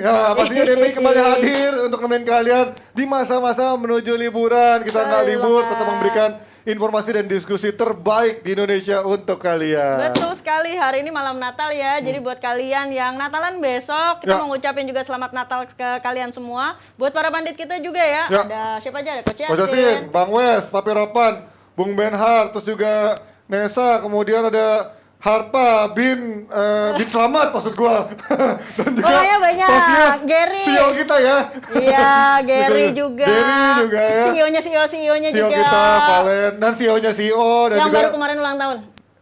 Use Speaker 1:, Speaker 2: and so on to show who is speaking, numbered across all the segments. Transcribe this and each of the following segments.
Speaker 1: Ya, pastinya DPI kembali hadir untuk nemenin kalian di masa-masa menuju liburan. Kita nggak libur, tetap memberikan informasi dan diskusi terbaik di Indonesia untuk kalian.
Speaker 2: Betul sekali, hari ini malam Natal ya. Jadi buat kalian yang Natalan besok, kita mau ngucapin juga selamat Natal ke kalian semua. Buat para bandit kita juga ya. Ada siapa aja? Ada Coach Yasin,
Speaker 1: Bang Wes, Papi Ropan, Bung Benhar, terus juga Nesa, kemudian ada Harpa, Bin Selamat maksud gua. Dan juga
Speaker 2: pokoknya banyak, Gary.
Speaker 1: CEO kita ya.
Speaker 2: Iya, Gary juga.
Speaker 1: Gary juga ya.
Speaker 2: CEO-nya
Speaker 1: CEO
Speaker 2: juga.
Speaker 1: kita, Valen, dan CEO-nya CEO. Dan
Speaker 2: yang
Speaker 1: juga,
Speaker 2: baru kemarin ulang tahun.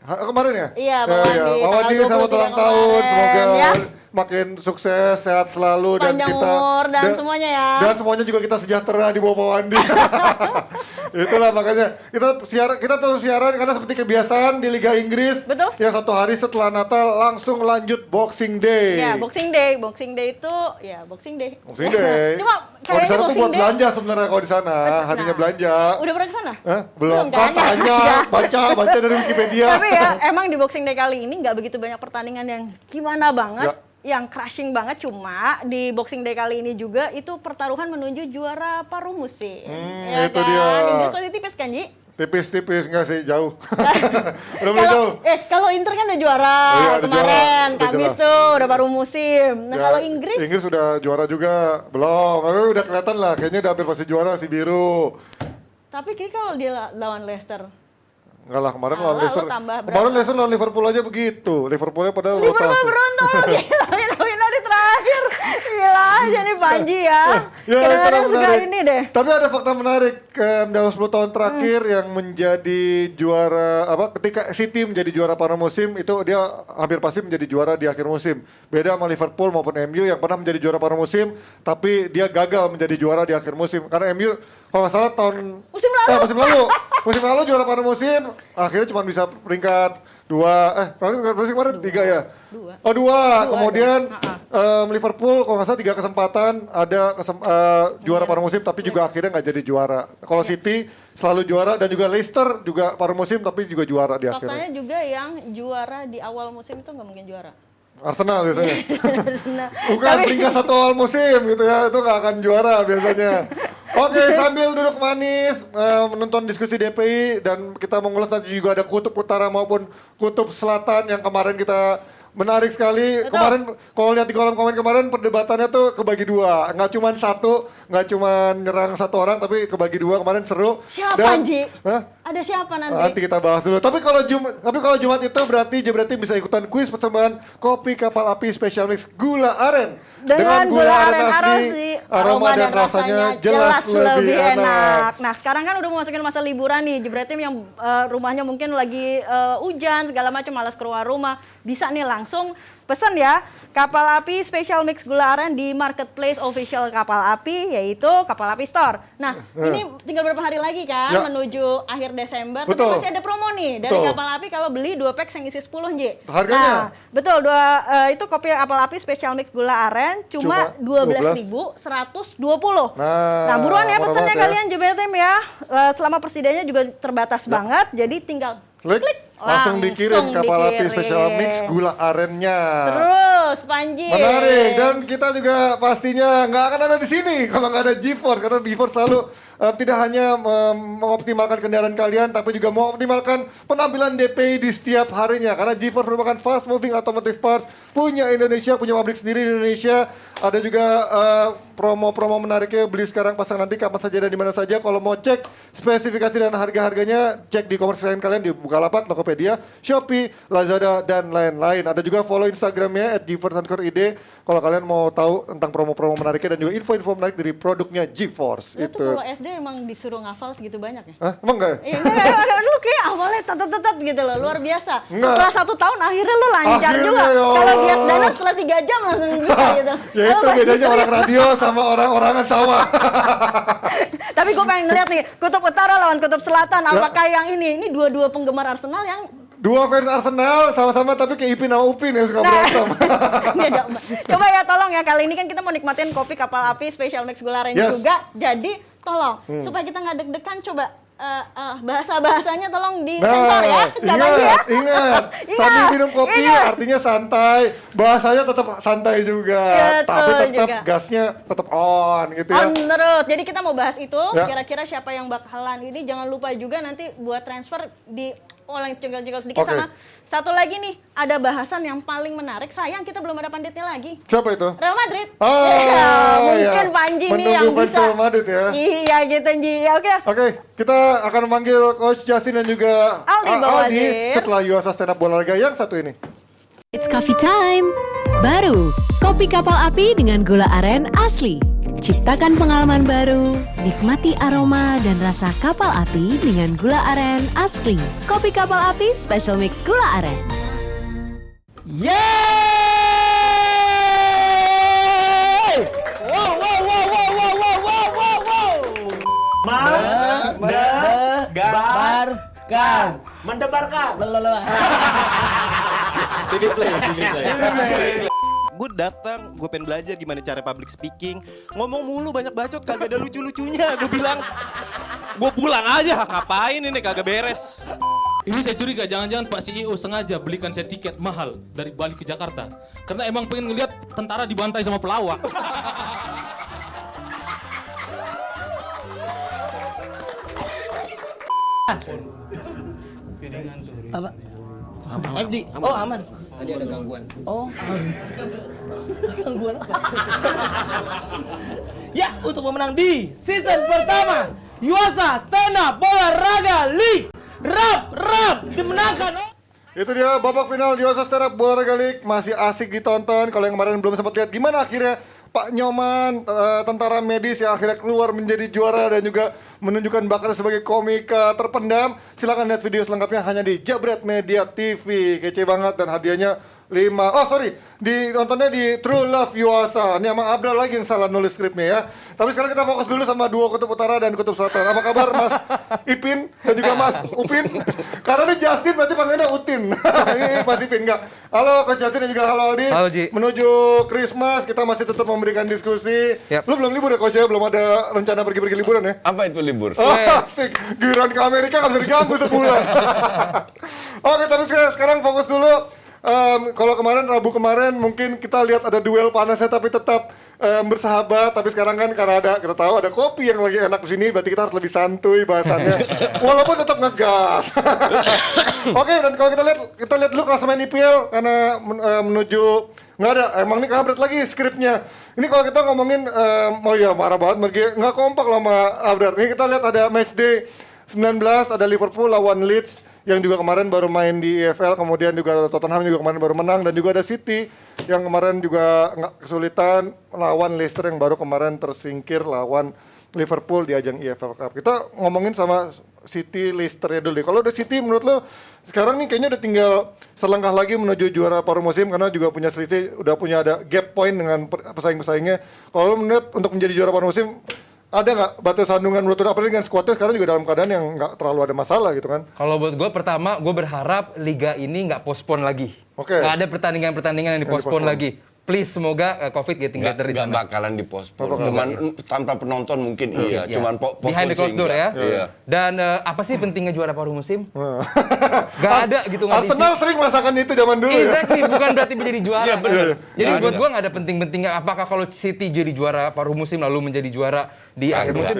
Speaker 1: Kemarin ya?
Speaker 2: Iya, Pak Wandi.
Speaker 1: Pak Wandi selamat ulang tahun, semoga makin sukses, sehat selalu.
Speaker 2: Panjang
Speaker 1: dan kita
Speaker 2: umur dan semuanya ya.
Speaker 1: Dan semuanya juga kita sejahtera di bawah Pak Wandi. Itulah makanya kita terus siaran karena seperti kebiasaan di Liga Inggris.
Speaker 2: Betul.
Speaker 1: Yang satu hari setelah Natal langsung lanjut Boxing Day.
Speaker 2: Ya, Boxing Day itu ya Boxing Day.
Speaker 1: Boxing Day.
Speaker 2: Cuma
Speaker 1: kalau di sana tuh buat
Speaker 2: Day,
Speaker 1: belanja sebenarnya kalau di sana, harinya belanja.
Speaker 2: Udah pernah ke sana?
Speaker 1: Belum. Katanya baca dari Wikipedia.
Speaker 2: Tapi ya, emang di Boxing Day kali ini nggak begitu banyak pertandingan yang gimana banget. Yang crushing banget, cuma di Boxing Day kali ini juga itu pertaruhan menuju juara paruh musim. Ya
Speaker 1: itu
Speaker 2: kan?
Speaker 1: dia.
Speaker 2: Inggris masih tipis kan, Ji?
Speaker 1: Tipis-tipis enggak sih, jauh. Udah mulai jauh.
Speaker 2: Kalau Inter kan udah juara kemarin, Kamis tuh udah paruh musim. Nah, kalau Inggris
Speaker 1: udah juara juga, belum. Tapi udah kelihatan lah, kayaknya udah hampir pasti juara si biru.
Speaker 2: Tapi kayaknya kalau dia lawan Leicester.
Speaker 1: Enggak lah, kemarin lawan Leicester. Kemarin Leicester lawan Liverpool aja begitu. Liverpoolnya padahal
Speaker 2: Liverpool beruntung. Gila di terakhir. Gila aja nih Panji ya. Kadang-kadang suka ini deh.
Speaker 1: Tapi ada fakta menarik dalam 10 tahun terakhir yang menjadi juara ketika City menjadi juara paruh musim itu dia hampir pasti menjadi juara di akhir musim. Beda sama Liverpool maupun MU yang pernah menjadi juara paruh musim tapi dia gagal menjadi juara di akhir musim karena MU kalau nggak salah musim lalu juara paruh musim akhirnya cuma bisa peringkat 2 kemarin 3 ya? 2. Kemudian Liverpool kalau nggak salah 3 kesempatan ada juara paruh musim tapi juga akhirnya nggak jadi juara. Kalau City selalu juara dan juga Leicester juga paruh musim tapi juga juara di akhirnya.
Speaker 2: Faktanya juga yang juara di awal musim itu nggak mungkin juara.
Speaker 1: Arsenal biasanya. Bukan peringkat 1 awal musim gitu ya, itu nggak akan juara biasanya. Oke, sambil duduk manis menonton diskusi DPI dan kita mengulas nanti juga ada kutub utara maupun kutub selatan yang kemarin kita menarik sekali.
Speaker 2: Betul.
Speaker 1: Kemarin kalau lihat di kolom komen kemarin perdebatannya tuh kebagi 2, nggak cuma nyerang 1 orang tapi kebagi 2 kemarin seru.
Speaker 2: Siapa Anji? Ada siapa nanti?
Speaker 1: Nanti kita bahas dulu. Tapi kalau Jumat itu berarti bisa ikutan kuis persembahan kopi kapal api special mix gula aren.
Speaker 2: Dengan gula aren asli, aroma dan rasanya jelas lebih enak. Nah, sekarang kan udah memasukin masa liburan nih. Berarti yang rumahnya mungkin lagi hujan segala macam malas keluar rumah, bisa nih langsung pesan ya kapal api special mix gula aren di marketplace official kapal api yaitu Kapal Api Store. Nah, ini tinggal beberapa hari lagi kan menuju akhir Desember.
Speaker 1: Betul.
Speaker 2: Tapi masih ada promo nih dari Kapal Api kalau beli 2 pack yang isi 10 J.
Speaker 1: Harganya?
Speaker 2: Nah, betul, itu kopi Kapal Api special mix gula aren cuma 12.120. Nah, buruan ya pesannya kalian JBTM ya. Selama persidannya juga terbatas banget, jadi tinggal klik.
Speaker 1: Langsung dikirim kapal api special mix gula arennya.
Speaker 2: Terus Panji.
Speaker 1: Menarik dan kita juga pastinya nggak akan ada di sini kalau nggak ada GeForce karena GeForce selalu tidak hanya mengoptimalkan kendaraan kalian tapi juga mengoptimalkan penampilan DPI di setiap harinya karena GeForce merupakan fast moving automotive parts punya Indonesia, punya pabrik sendiri di Indonesia. Ada juga promo-promo menariknya beli sekarang pasang nanti kapan saja dan di mana saja. Kalau mau cek spesifikasi dan harga-harganya cek di e-commerce kalian di Bukalapak, Tokopedia, Shopee, Lazada dan lain-lain. Ada juga follow Instagramnya @geforce_id kalau kalian mau tahu tentang promo-promo menariknya dan juga info-info menarik dari produknya GeForce.
Speaker 2: Itu kalau SD emang disuruh ngafal segitu banyak ya?
Speaker 1: Hah? Emang enggak ya?
Speaker 2: Iya, enggak, lu kayak awalnya tetap gitu loh, luar biasa. Setelah 1 tahun akhirnya lu lancar juga. Kalau Gias Dana setelah 3 jam langsung bisa gitu.
Speaker 1: Ya itu bedanya orang radio sama orang-orangan sama.
Speaker 2: Tapi gue pengen ngeliat nih, kutub utara lawan kutub selatan, apakah yang ini dua-dua penggemar Arsenal yang
Speaker 1: 2 fans Arsenal sama-sama tapi kayak Ipin sama Upin yang suka berantem.
Speaker 2: Coba ya tolong ya, kali ini kan kita mau nikmatin kopi kapal api special mix gula aren juga. Jadi tolong supaya kita nggak deg-degan, coba bahasa-bahasanya tolong disensor ya. Nggak bagi ya.
Speaker 1: Ingat. Sambil minum kopi artinya santai. Bahasanya tetap santai juga.
Speaker 2: Betul
Speaker 1: tapi tetap
Speaker 2: juga.
Speaker 1: gasnya tetap on gitu ya.
Speaker 2: On terus. Jadi kita mau bahas itu,
Speaker 1: Ya.
Speaker 2: kira-kira siapa yang bakalan ini. Jangan lupa juga nanti buat transfer di oleh cenggal-cenggal sedikit.
Speaker 1: Oke.
Speaker 2: Sama satu lagi nih, ada bahasan yang paling menarik. Sayang kita belum ada panditnya lagi.
Speaker 1: Siapa itu?
Speaker 2: Real Madrid.
Speaker 1: Ah,
Speaker 2: Mungkin
Speaker 1: iya.
Speaker 2: Panji nih
Speaker 1: Menunggu
Speaker 2: yang
Speaker 1: fans
Speaker 2: bisa.
Speaker 1: Real Madrid ya.
Speaker 2: Iya gitu Ji. Oke.
Speaker 1: Oke, kita akan memanggil Coach Justin dan juga
Speaker 2: Aldi Bawazir.
Speaker 1: setelah USA Stand Up Olahraga yang satu ini.
Speaker 3: It's coffee time. Baru, kopi kapal api dengan gula aren asli. Ciptakan pengalaman baru, nikmati aroma dan rasa kapal api dengan gula aren asli. Kopi kapal api special mix gula aren.
Speaker 4: Yeay! Wow, wow, wow, wow, wow, wow, wow, wow, wow. Mendebarkan. Mendebarkan.
Speaker 5: TV play. Gue datang, gue pengen belajar gimana cara public speaking. Ngomong mulu banyak bacot, kagak ada lucu-lucunya. Gue bilang, gue pulang aja. Ngapain ini kagak beres.
Speaker 6: Ini saya curiga jangan-jangan Pak CEO sengaja belikan saya tiket mahal dari Bali ke Jakarta. Karena emang pengen ngeliat tentara dibantai sama pelawak.
Speaker 4: Apa? FD. Oh, aman.
Speaker 7: Tadi ada gangguan.
Speaker 4: Oh. Gangguan apa? Ya, untuk pemenang di season pertama USA Stand Up Olahraga League Rap dimenangkan.
Speaker 1: Itu dia babak final di USA Stand Up Olahraga League. Masih asik ditonton. Kalau yang kemarin belum sempat lihat gimana akhirnya Pak Nyoman, tentara medis yang akhirnya keluar menjadi juara dan juga menunjukkan bakatnya sebagai komika terpendam. Silakan lihat video selengkapnya hanya di Jabret Media TV. Kece banget dan hadiahnya 5. Nontonnya di True Love USA. Ini emang Abdul lagi yang salah nulis skripnya ya. Tapi sekarang kita fokus dulu sama duo Kutub Utara dan Kutub Selatan. Apa kabar Mas Ipin dan juga Mas Upin? Karena ini Justin berarti panggilnya Utin. Ini Mas Ipin enggak. Halo Coach Justin dan juga halo Aldi.
Speaker 8: Halo, Ji.
Speaker 1: Menuju Christmas kita masih tetap memberikan diskusi.
Speaker 8: Yap.
Speaker 1: Lu belum libur ya Coach ya? Belum ada rencana pergi-pergi liburan ya?
Speaker 7: Apa itu libur?
Speaker 1: Oh, asik. Giliran ke Amerika nggak bisa diganggu sebulan. Oke, tapi sekarang fokus dulu. Kalau Rabu kemarin mungkin kita lihat ada duel panasnya tapi tetap bersahabat. Tapi sekarang kan karena kita tahu ada kopi yang lagi enak di sini, berarti kita harus lebih santuy bahasannya. Walaupun tetap ngegas. Oke, dan kalau kita lihat dulu klasemen IPL karena menuju nggak ada. Emang ini kampret lagi skripnya. Ini kalau kita ngomongin, marah banget, nggak kompak lah sama Abrar. Ini kita lihat ada matchday 19, ada Liverpool lawan Leeds yang juga kemarin baru main di EFL, kemudian juga Tottenham juga kemarin baru menang, dan juga ada City yang kemarin juga nggak kesulitan lawan Leicester yang baru kemarin tersingkir lawan Liverpool di ajang EFL Cup. Kita ngomongin sama City Leicester-nya dulu. Kalau udah City menurut lo sekarang nih kayaknya udah tinggal selangkah lagi menuju juara paruh musim karena juga punya selisih, udah punya ada gap point dengan pesaing-pesaingnya. Kalau lo melihat untuk menjadi juara paruh musim ada nggak batu sandungan menurut lo, apalagi dengan skuadnya sekarang juga dalam keadaan yang nggak terlalu ada masalah gitu kan?
Speaker 8: Kalau buat gue pertama, gue berharap liga ini nggak postpone lagi.
Speaker 1: Oke.
Speaker 8: Nggak ada pertandingan-pertandingan yang dipospon lagi. Please, semoga COVID getting better di
Speaker 7: Nggak
Speaker 8: sana.
Speaker 7: bakalan dipospon. Cuman tanpa penonton mungkin iya. Cuman postpone
Speaker 8: Behind the closed door ya.
Speaker 7: Iya.
Speaker 8: Dan apa sih pentingnya juara paruh musim? Gak ada gitu. nggak
Speaker 1: Arsenal sering merasakan itu zaman dulu ya?
Speaker 8: Exactly, bukan berarti menjadi juara.
Speaker 7: Iya, bener.
Speaker 8: Jadi
Speaker 7: Nggak
Speaker 8: buat
Speaker 7: ada.
Speaker 8: gue nggak ada penting-pentingnya. Apakah kalau City jadi juara paruh musim lalu menjadi juara di akhir
Speaker 7: Nggak.
Speaker 8: musim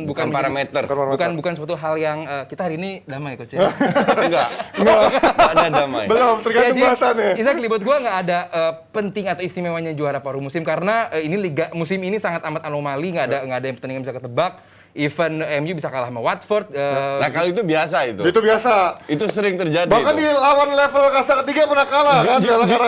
Speaker 8: bukan
Speaker 7: parameter.
Speaker 8: bukan suatu hal yang kita hari ini damai coach ya.
Speaker 7: Enggak. Nggak ada damai.
Speaker 1: Belum, tergantung
Speaker 8: jadi,
Speaker 1: bahasannya.
Speaker 8: exactly, buat gue nggak ada penting atau istimewanya juara paruh musim karena ini liga musim ini sangat amat anomali, nggak ada yang pertandingan bisa ketebak. Even MU bisa kalah sama Watford.
Speaker 7: Nah kalau itu biasa itu.
Speaker 1: Itu biasa.
Speaker 7: Itu sering terjadi.
Speaker 1: Bahkan di
Speaker 7: itu.
Speaker 1: lawan level kasta ketiga pernah kalah kan?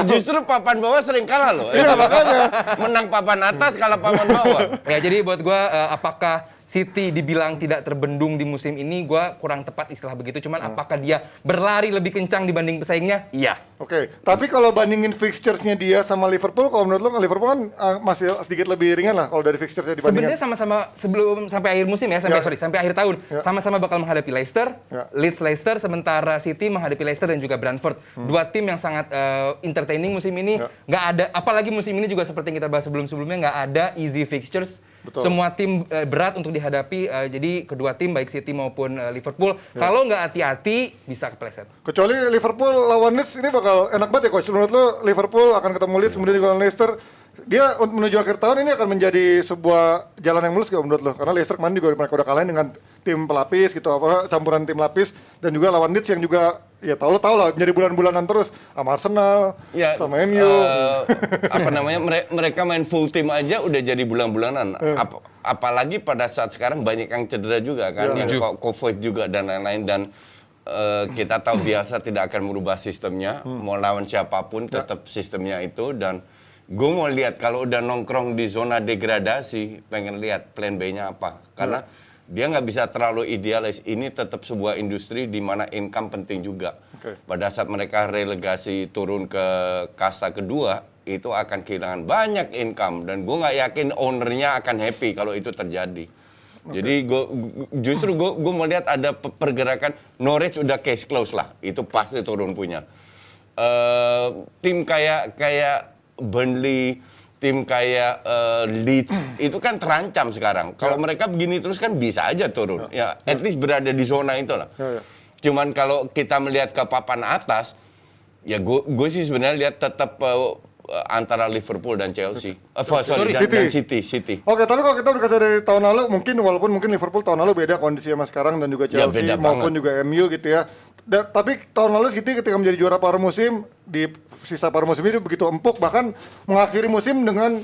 Speaker 7: Justru papan bawah sering kalah loh.
Speaker 1: Iya, makanya.
Speaker 7: Menang papan atas, kalah papan bawah.
Speaker 8: Ya jadi buat gue apakah City dibilang tidak terbendung di musim ini, gue kurang tepat istilah begitu. Cuman apakah dia berlari lebih kencang dibanding pesaingnya? Iya.
Speaker 1: Oke, tapi kalau bandingin fixtures-nya dia sama Liverpool, kalau menurut lo Liverpool kan masih sedikit lebih ringan lah kalau dari fixtures-nya dibandingkan.
Speaker 8: Sebenarnya sama-sama sebelum sampai akhir musim ya, sampai akhir tahun, sama-sama bakal menghadapi Leicester, Leicester, sementara City menghadapi Leicester dan juga Brentford. Dua tim yang sangat entertaining musim ini. Nggak ada, apalagi musim ini juga seperti yang kita bahas sebelum-sebelumnya, nggak ada easy fixtures.
Speaker 1: Betul.
Speaker 8: Semua tim berat untuk dihadapi, jadi kedua tim baik City maupun Liverpool, kalau nggak hati-hati bisa kepleset.
Speaker 1: Kecuali Liverpool lawan Leeds ini bakal enak banget ya coach. Menurut lo Liverpool akan ketemu Leeds kemudian juga lawan Leicester. Dia menuju akhir tahun ini akan menjadi sebuah jalan yang mulus gak menurut lo? Karena Leicester kemarin juga mereka udah kalahin dengan tim pelapis gitu, apa campuran tim lapis dan juga lawan Leeds yang juga ya tahu lah menjadi bulan-bulanan terus sama Arsenal, sama MU.
Speaker 7: Apa namanya? Mereka main full tim aja udah jadi bulan-bulanan. Apalagi pada saat sekarang banyak yang cedera juga kan, yang COVID juga dan lain-lain dan kita tahu biasa tidak akan merubah sistemnya, mau lawan siapapun tetap sistemnya itu dan gue mau lihat kalau udah nongkrong di zona degradasi, pengen lihat plan B-nya apa. Karena dia nggak bisa terlalu idealis. Ini tetap sebuah industri di mana income penting juga. Pada saat mereka relegasi turun ke kasta kedua, itu akan kehilangan banyak income. Dan gue nggak yakin ownernya akan happy kalau itu terjadi. Jadi justru gue mau lihat ada pergerakan. Norwich udah case close lah. Itu pasti turun punya. Tim kayak Burnley, tim kayak Leeds itu kan terancam sekarang. Kalau mereka begini terus kan bisa aja turun. Ya, at least berada di zona itu lah. Cuman kalau kita melihat ke papan atas, ya gue sih sebenarnya lihat tetap antara Liverpool dan Chelsea. Dan City.
Speaker 1: Oke, tapi kalau kita berkaca dari tahun lalu, walaupun Liverpool tahun lalu beda kondisi sama sekarang dan juga Chelsea maupun juga MU gitu ya. Tapi tahun lalu City ketika menjadi juara paruh musim di sisa paruh musim ini begitu empuk, bahkan mengakhiri musim dengan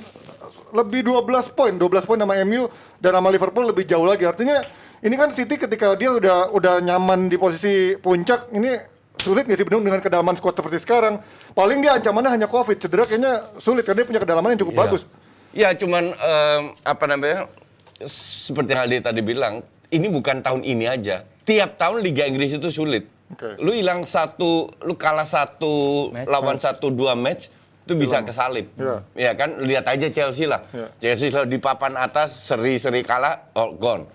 Speaker 1: lebih 12 poin sama MU dan sama Liverpool lebih jauh lagi. Artinya ini kan City ketika dia udah nyaman di posisi puncak, ini sulit nggak sih dengan kedalaman squad seperti sekarang? Paling dia ancamannya hanya COVID, cedera kayaknya sulit karena dia punya kedalaman yang cukup bagus.
Speaker 7: Ya cuman seperti yang Aldi tadi bilang, ini bukan tahun ini aja. Tiap tahun Liga Inggris itu sulit. Lu kalah satu lawan 1-2 match itu bisa kesalip. Ya kan, lihat aja Chelsea lah. Chelsea selalu di papan atas, seri-seri kalah, all gone.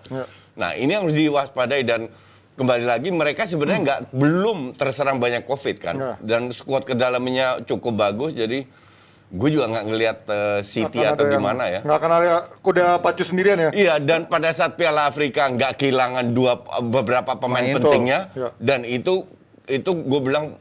Speaker 7: Nah, ini harus diwaspadai dan kembali lagi mereka sebenarnya belum terserang banyak COVID kan. Dan skuad kedalamannya cukup bagus, jadi gue juga nggak ngelihat City atau gimana ya.
Speaker 1: Nggak akan ada kuda pacu sendirian ya?
Speaker 7: Iya, dan pada saat Piala Afrika nggak kehilangan beberapa pemain pentingnya. Dan itu gue bilang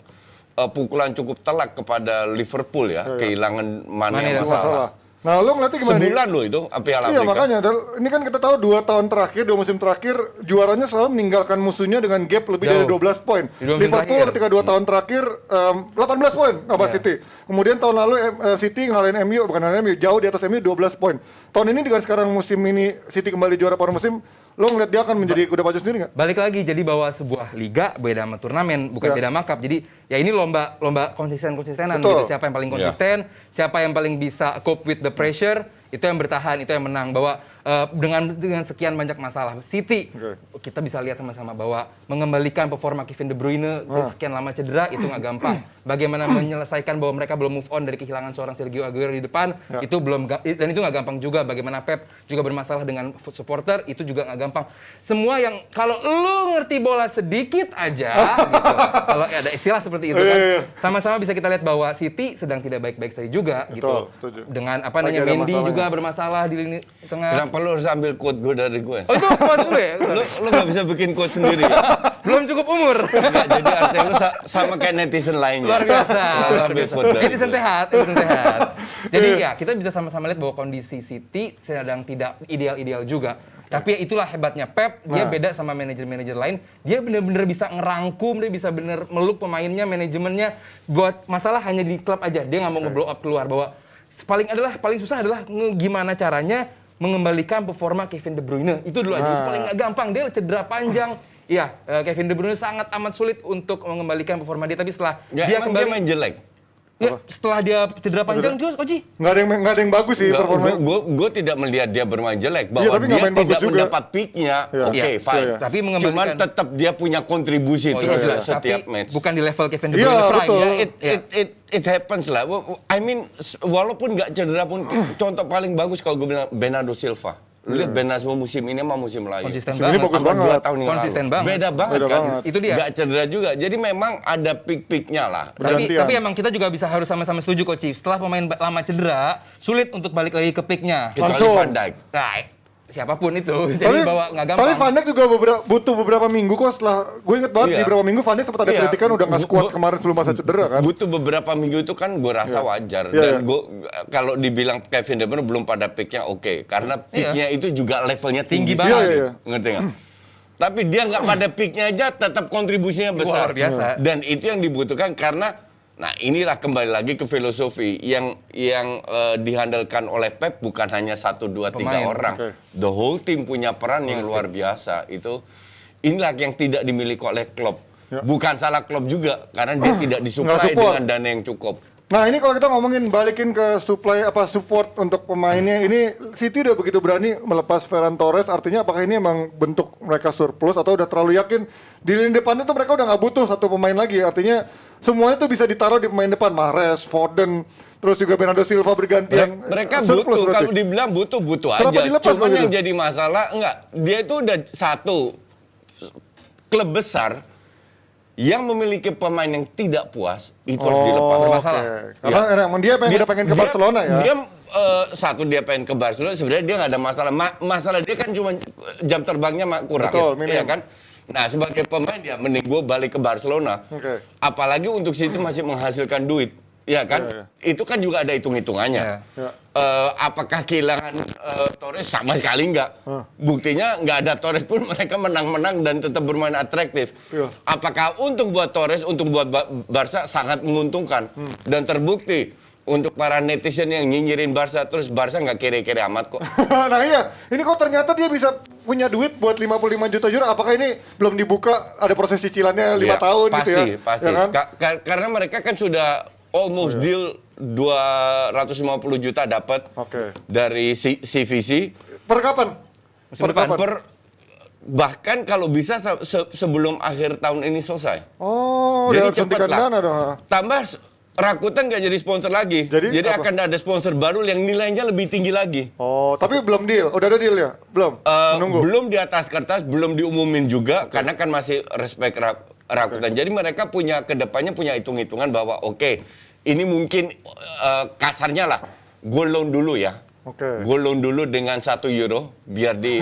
Speaker 7: pukulan cukup telak kepada Liverpool ya. Kehilangan Mane yang masalah.
Speaker 1: Nah, lo ngeliatnya gimana?
Speaker 7: Sebulan loh itu Piala Afrika.
Speaker 1: Iya, makanya. Ini kan kita tahu 2 musim terakhir, juaranya selalu meninggalkan musuhnya dengan gap lebih dari 12 poin. Liverpool ketika 2 tahun terakhir, 18 poin sama City. Kemudian tahun lalu City ngalahin MU, bukan ngalahin MU, jauh di atas MU 12 poin. Tahun ini dengan sekarang musim ini City kembali juara paruh musim, lo ngeliat dia akan menjadi kuda pacu sendiri nggak?
Speaker 8: Balik lagi, jadi bahwa sebuah liga beda sama turnamen, bukan beda makap. Jadi ya ini lomba konsistenan gitu. Siapa yang paling konsisten, siapa yang paling bisa cope with the pressure, itu yang bertahan, itu yang menang. Bahwa dengan sekian banyak masalah City, kita bisa lihat sama-sama bahwa mengembalikan performa Kevin De Bruyne sekian lama cedera itu nggak gampang. Bagaimana menyelesaikan bahwa mereka belum move on dari kehilangan seorang Sergio Aguero di depan, itu belum, dan itu nggak gampang juga. Bagaimana Pep juga bermasalah dengan supporter, itu juga nggak gampang. Semua yang kalau lu ngerti bola sedikit aja, gitu, kalau ada istilah seperti itu kan, sama-sama bisa kita lihat bahwa City sedang tidak baik-baik saja juga, gitu. Dengan Mendy juga bermasalah di lini tengah.
Speaker 7: Kenapa lu harus ambil quote gue dari gue?
Speaker 8: Oh, itu quote lu ya?
Speaker 7: Lu gak bisa bikin quote sendiri ya?
Speaker 8: Belum cukup umur.
Speaker 7: Enggak, jadi artinya lu sama kayak netizen lainnya.
Speaker 8: Luar biasa.
Speaker 7: Netizen
Speaker 8: sehat. Jadi ya, kita bisa sama-sama lihat bahwa kondisi City sedang tidak ideal-ideal juga. Tapi itulah hebatnya Pep, dia beda sama manajer-manajer lain. Dia benar-benar bisa ngerangkum, dia bisa benar meluk pemainnya, manajemennya. Buat masalah hanya di klub aja, dia nggak mau nge-blow up keluar. Bahwa paling susah adalah gimana caranya mengembalikan performa Kevin De Bruyne. Itu dulu aja, itu paling nggak gampang. Dia cedera panjang. Iya, Kevin De Bruyne sangat amat sulit untuk mengembalikan performa dia. Tapi setelah dia kembali...
Speaker 7: Dia main jelek?
Speaker 8: Ya, setelah dia cedera panjang juga, Koji.
Speaker 1: Nggak ada yang bagus sih performanya.
Speaker 7: Gue tidak melihat dia bermain jelek, bahwa
Speaker 1: tapi nggak
Speaker 7: dia
Speaker 1: main bagus
Speaker 7: tidak
Speaker 1: juga.
Speaker 7: mendapat peaknya.
Speaker 1: Iya.
Speaker 7: Oke,
Speaker 1: Iya,
Speaker 7: fine.
Speaker 1: iya.
Speaker 8: Tapi
Speaker 7: Cuman
Speaker 8: mengembalikan
Speaker 7: tetap dia punya kontribusi terus lah setiap
Speaker 8: tapi
Speaker 7: match.
Speaker 8: bukan di level Kevin De
Speaker 1: Iya,
Speaker 8: Bruyne prime.
Speaker 1: betul.
Speaker 8: Ya.
Speaker 7: It happens lah. I mean, walaupun nggak cedera pun, contoh paling bagus kalau gue bilang Bernardo Silva. Lu lihat Bernardo musim ini sama musim lalu.
Speaker 8: Konsisten
Speaker 1: Ini
Speaker 8: banget.
Speaker 1: bagus
Speaker 7: Apa
Speaker 1: banget.
Speaker 7: 2 tahun yang
Speaker 8: Konsisten
Speaker 7: lalu.
Speaker 8: banget.
Speaker 7: Beda banget
Speaker 1: Beda
Speaker 7: kan.
Speaker 1: banget.
Speaker 8: Itu dia.
Speaker 7: Nggak cedera juga. Jadi memang ada peak-peaknya lah.
Speaker 1: Bergantian.
Speaker 8: Tapi emang kita juga harus sama-sama setuju Coach. Setelah pemain lama cedera, sulit untuk balik lagi ke peaknya.
Speaker 7: Kecuali
Speaker 1: Langsung.
Speaker 7: Van Dijk.
Speaker 8: Nah, siapapun itu. Jadi bawa nggak gampang.
Speaker 1: Tapi Van Dijk juga butuh beberapa minggu kok setelah gue inget banget
Speaker 7: Iya.
Speaker 1: di beberapa minggu Van Dijk sempat ada
Speaker 7: Iya.
Speaker 1: kritikan udah nggak sekuat kemarin sebelum masa cedera kan.
Speaker 7: Butuh beberapa minggu itu kan gue rasa wajar.
Speaker 1: Iya,
Speaker 7: Dan
Speaker 1: iya.
Speaker 7: gue kalau dibilang Kevin De Bruyne belum pada peaknya oke. Karena peaknya itu juga levelnya tinggi
Speaker 8: Tinggi
Speaker 7: sekali.
Speaker 1: banget. Iya, iya.
Speaker 7: Ngerti nggak? Tapi dia nggak pada peaknya aja tetap kontribusinya besar.
Speaker 8: Luar biasa.
Speaker 7: Dan itu yang dibutuhkan karena nah inilah kembali lagi ke filosofi yang dihandalkan oleh Pep bukan hanya 1, 2, 3
Speaker 8: Pemain.
Speaker 7: orang.
Speaker 1: Oke.
Speaker 7: The whole team punya peran yang luar biasa. Inilah yang tidak dimiliki oleh Klopp.
Speaker 1: Ya.
Speaker 7: Bukan salah Klopp juga karena dia tidak
Speaker 1: Nggak
Speaker 7: disuplai
Speaker 1: support.
Speaker 7: dengan dana yang cukup.
Speaker 1: Nah ini kalau kita ngomongin balikin ke support untuk pemainnya, ini City udah begitu berani melepas Ferran Torres, artinya apakah ini emang bentuk mereka surplus atau udah terlalu yakin di lini depannya tuh mereka udah nggak butuh satu pemain lagi, artinya semuanya tuh bisa ditaruh di pemain depan, Mahrez, Foden, terus juga Bernardo Silva bergantian.
Speaker 7: Mereka
Speaker 1: surplus
Speaker 7: butuh,
Speaker 1: berarti.
Speaker 7: kalau dibilang butuh
Speaker 1: Kenapa
Speaker 7: aja.
Speaker 1: dilepas
Speaker 7: Cuman
Speaker 1: begitu?
Speaker 7: yang jadi masalah enggak, dia itu udah satu klub besar yang memiliki pemain yang tidak puas itu harus dilepas.
Speaker 8: Bermasalah.
Speaker 1: Karena emang dia pengen ke Barcelona ya.
Speaker 7: Dia satu dia pengen ke Barcelona, sebenarnya dia nggak ada masalah. Masalah dia kan cuma jam terbangnya kurang,
Speaker 1: Betul, minim.
Speaker 7: ya kan? Nah sebagai pemain dia mending gue balik ke Barcelona.
Speaker 1: Oke.
Speaker 7: Apalagi untuk City masih menghasilkan duit, ya kan?
Speaker 1: Iya,
Speaker 7: Itu kan juga ada hitung-hitungannya.
Speaker 1: Iya.
Speaker 7: Apakah kehilangan Torres sama sekali nggak? Buktinya nggak ada Torres pun mereka menang-menang dan tetap bermain atraktif.
Speaker 1: Iya.
Speaker 7: Apakah untung buat Torres, untung buat Barca sangat menguntungkan dan terbukti untuk para netizen yang nyinyirin Barca terus Barca nggak kere-kere amat kok.
Speaker 1: Nah iya, ini kok ternyata dia bisa punya duit buat 55 juta euro, apakah ini belum dibuka, ada proses cicilannya 5
Speaker 7: Ya,
Speaker 1: tahun
Speaker 7: pasti,
Speaker 1: gitu ya?
Speaker 7: Pasti,
Speaker 1: Ya kan?
Speaker 7: Karena mereka kan sudah almost deal 250 juta dapat
Speaker 1: Oke.
Speaker 7: dari CVC.
Speaker 1: Per kapan?
Speaker 8: Musim depan.
Speaker 7: Bahkan kalau bisa sebelum akhir tahun ini selesai.
Speaker 1: Oh,
Speaker 7: Jadi
Speaker 1: dia suntikan
Speaker 7: cepet lah.
Speaker 1: dana dong.
Speaker 7: Tambah Rakuten nggak jadi sponsor lagi.
Speaker 1: Jadi apa?
Speaker 7: akan ada sponsor baru yang nilainya lebih tinggi lagi.
Speaker 1: Oh, tapi belum deal. Udah ada deal ya? Belum? Menunggu?
Speaker 7: Belum di atas kertas, belum diumumin juga karena kan masih respect Rakuten. Jadi mereka punya kedepannya punya hitung-hitungan bahwa oke, ini mungkin kasarnya lah, gue loan dulu ya.
Speaker 1: Oke.
Speaker 7: Gue loan dulu dengan 1 euro biar di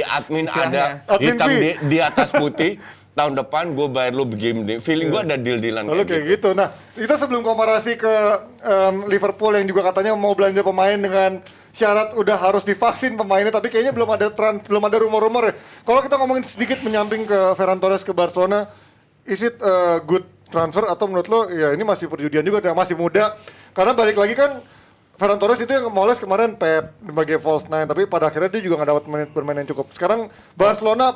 Speaker 7: admin ada
Speaker 1: Admin
Speaker 7: hitam
Speaker 1: fee.
Speaker 7: di atas putih. Tahun depan gue bayar lo begini. Feeling gue ada deal-dealan
Speaker 1: Lalu kayak gitu. Nah, kita sebelum komparasi ke Liverpool yang juga katanya mau belanja pemain dengan syarat udah harus divaksin pemainnya, tapi kayaknya belum ada rumor-rumor ya. Kalau kita ngomongin sedikit menyamping ke Ferran Torres ke Barcelona, is it a good transfer atau menurut lo ya ini masih perjudian juga, masih muda? Karena balik lagi kan Ferran Torres itu yang moles kemarin Pep sebagai false nine, tapi pada akhirnya dia juga nggak dapat menit bermain yang cukup. Sekarang Barcelona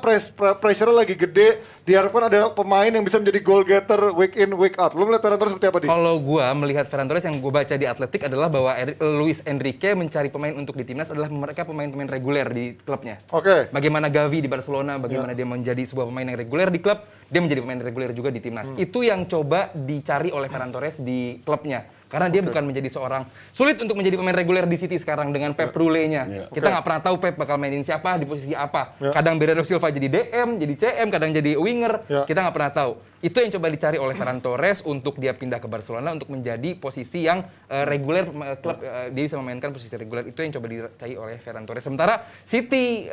Speaker 1: pressure lagi gede, diharapkan ada pemain yang bisa menjadi goal getter week in week out. Lu melihat Ferran Torres seperti apa di?
Speaker 8: Kalau gua melihat Ferran Torres yang gua baca di Atletik adalah bahwa Luis Enrique mencari pemain untuk di timnas adalah mereka pemain-pemain reguler di klubnya.
Speaker 1: Oke.
Speaker 8: Bagaimana Gavi di Barcelona, bagaimana dia menjadi sebuah pemain yang reguler di klub, dia menjadi pemain reguler juga di timnas. Itu yang coba dicari oleh Ferran Torres di klubnya. Karena dia bukan menjadi seorang sulit untuk menjadi pemain reguler di City sekarang dengan Pep Rule-nya. Kita nggak pernah tahu Pep bakal mainin siapa di posisi apa. Kadang Bernardo Silva jadi DM, jadi CM, kadang jadi winger. Kita nggak pernah tahu. Itu yang coba dicari oleh Ferran Torres untuk dia pindah ke Barcelona untuk menjadi posisi yang reguler klub. Dia bisa memainkan posisi reguler. Itu yang coba dicari oleh Ferran Torres. Sementara City,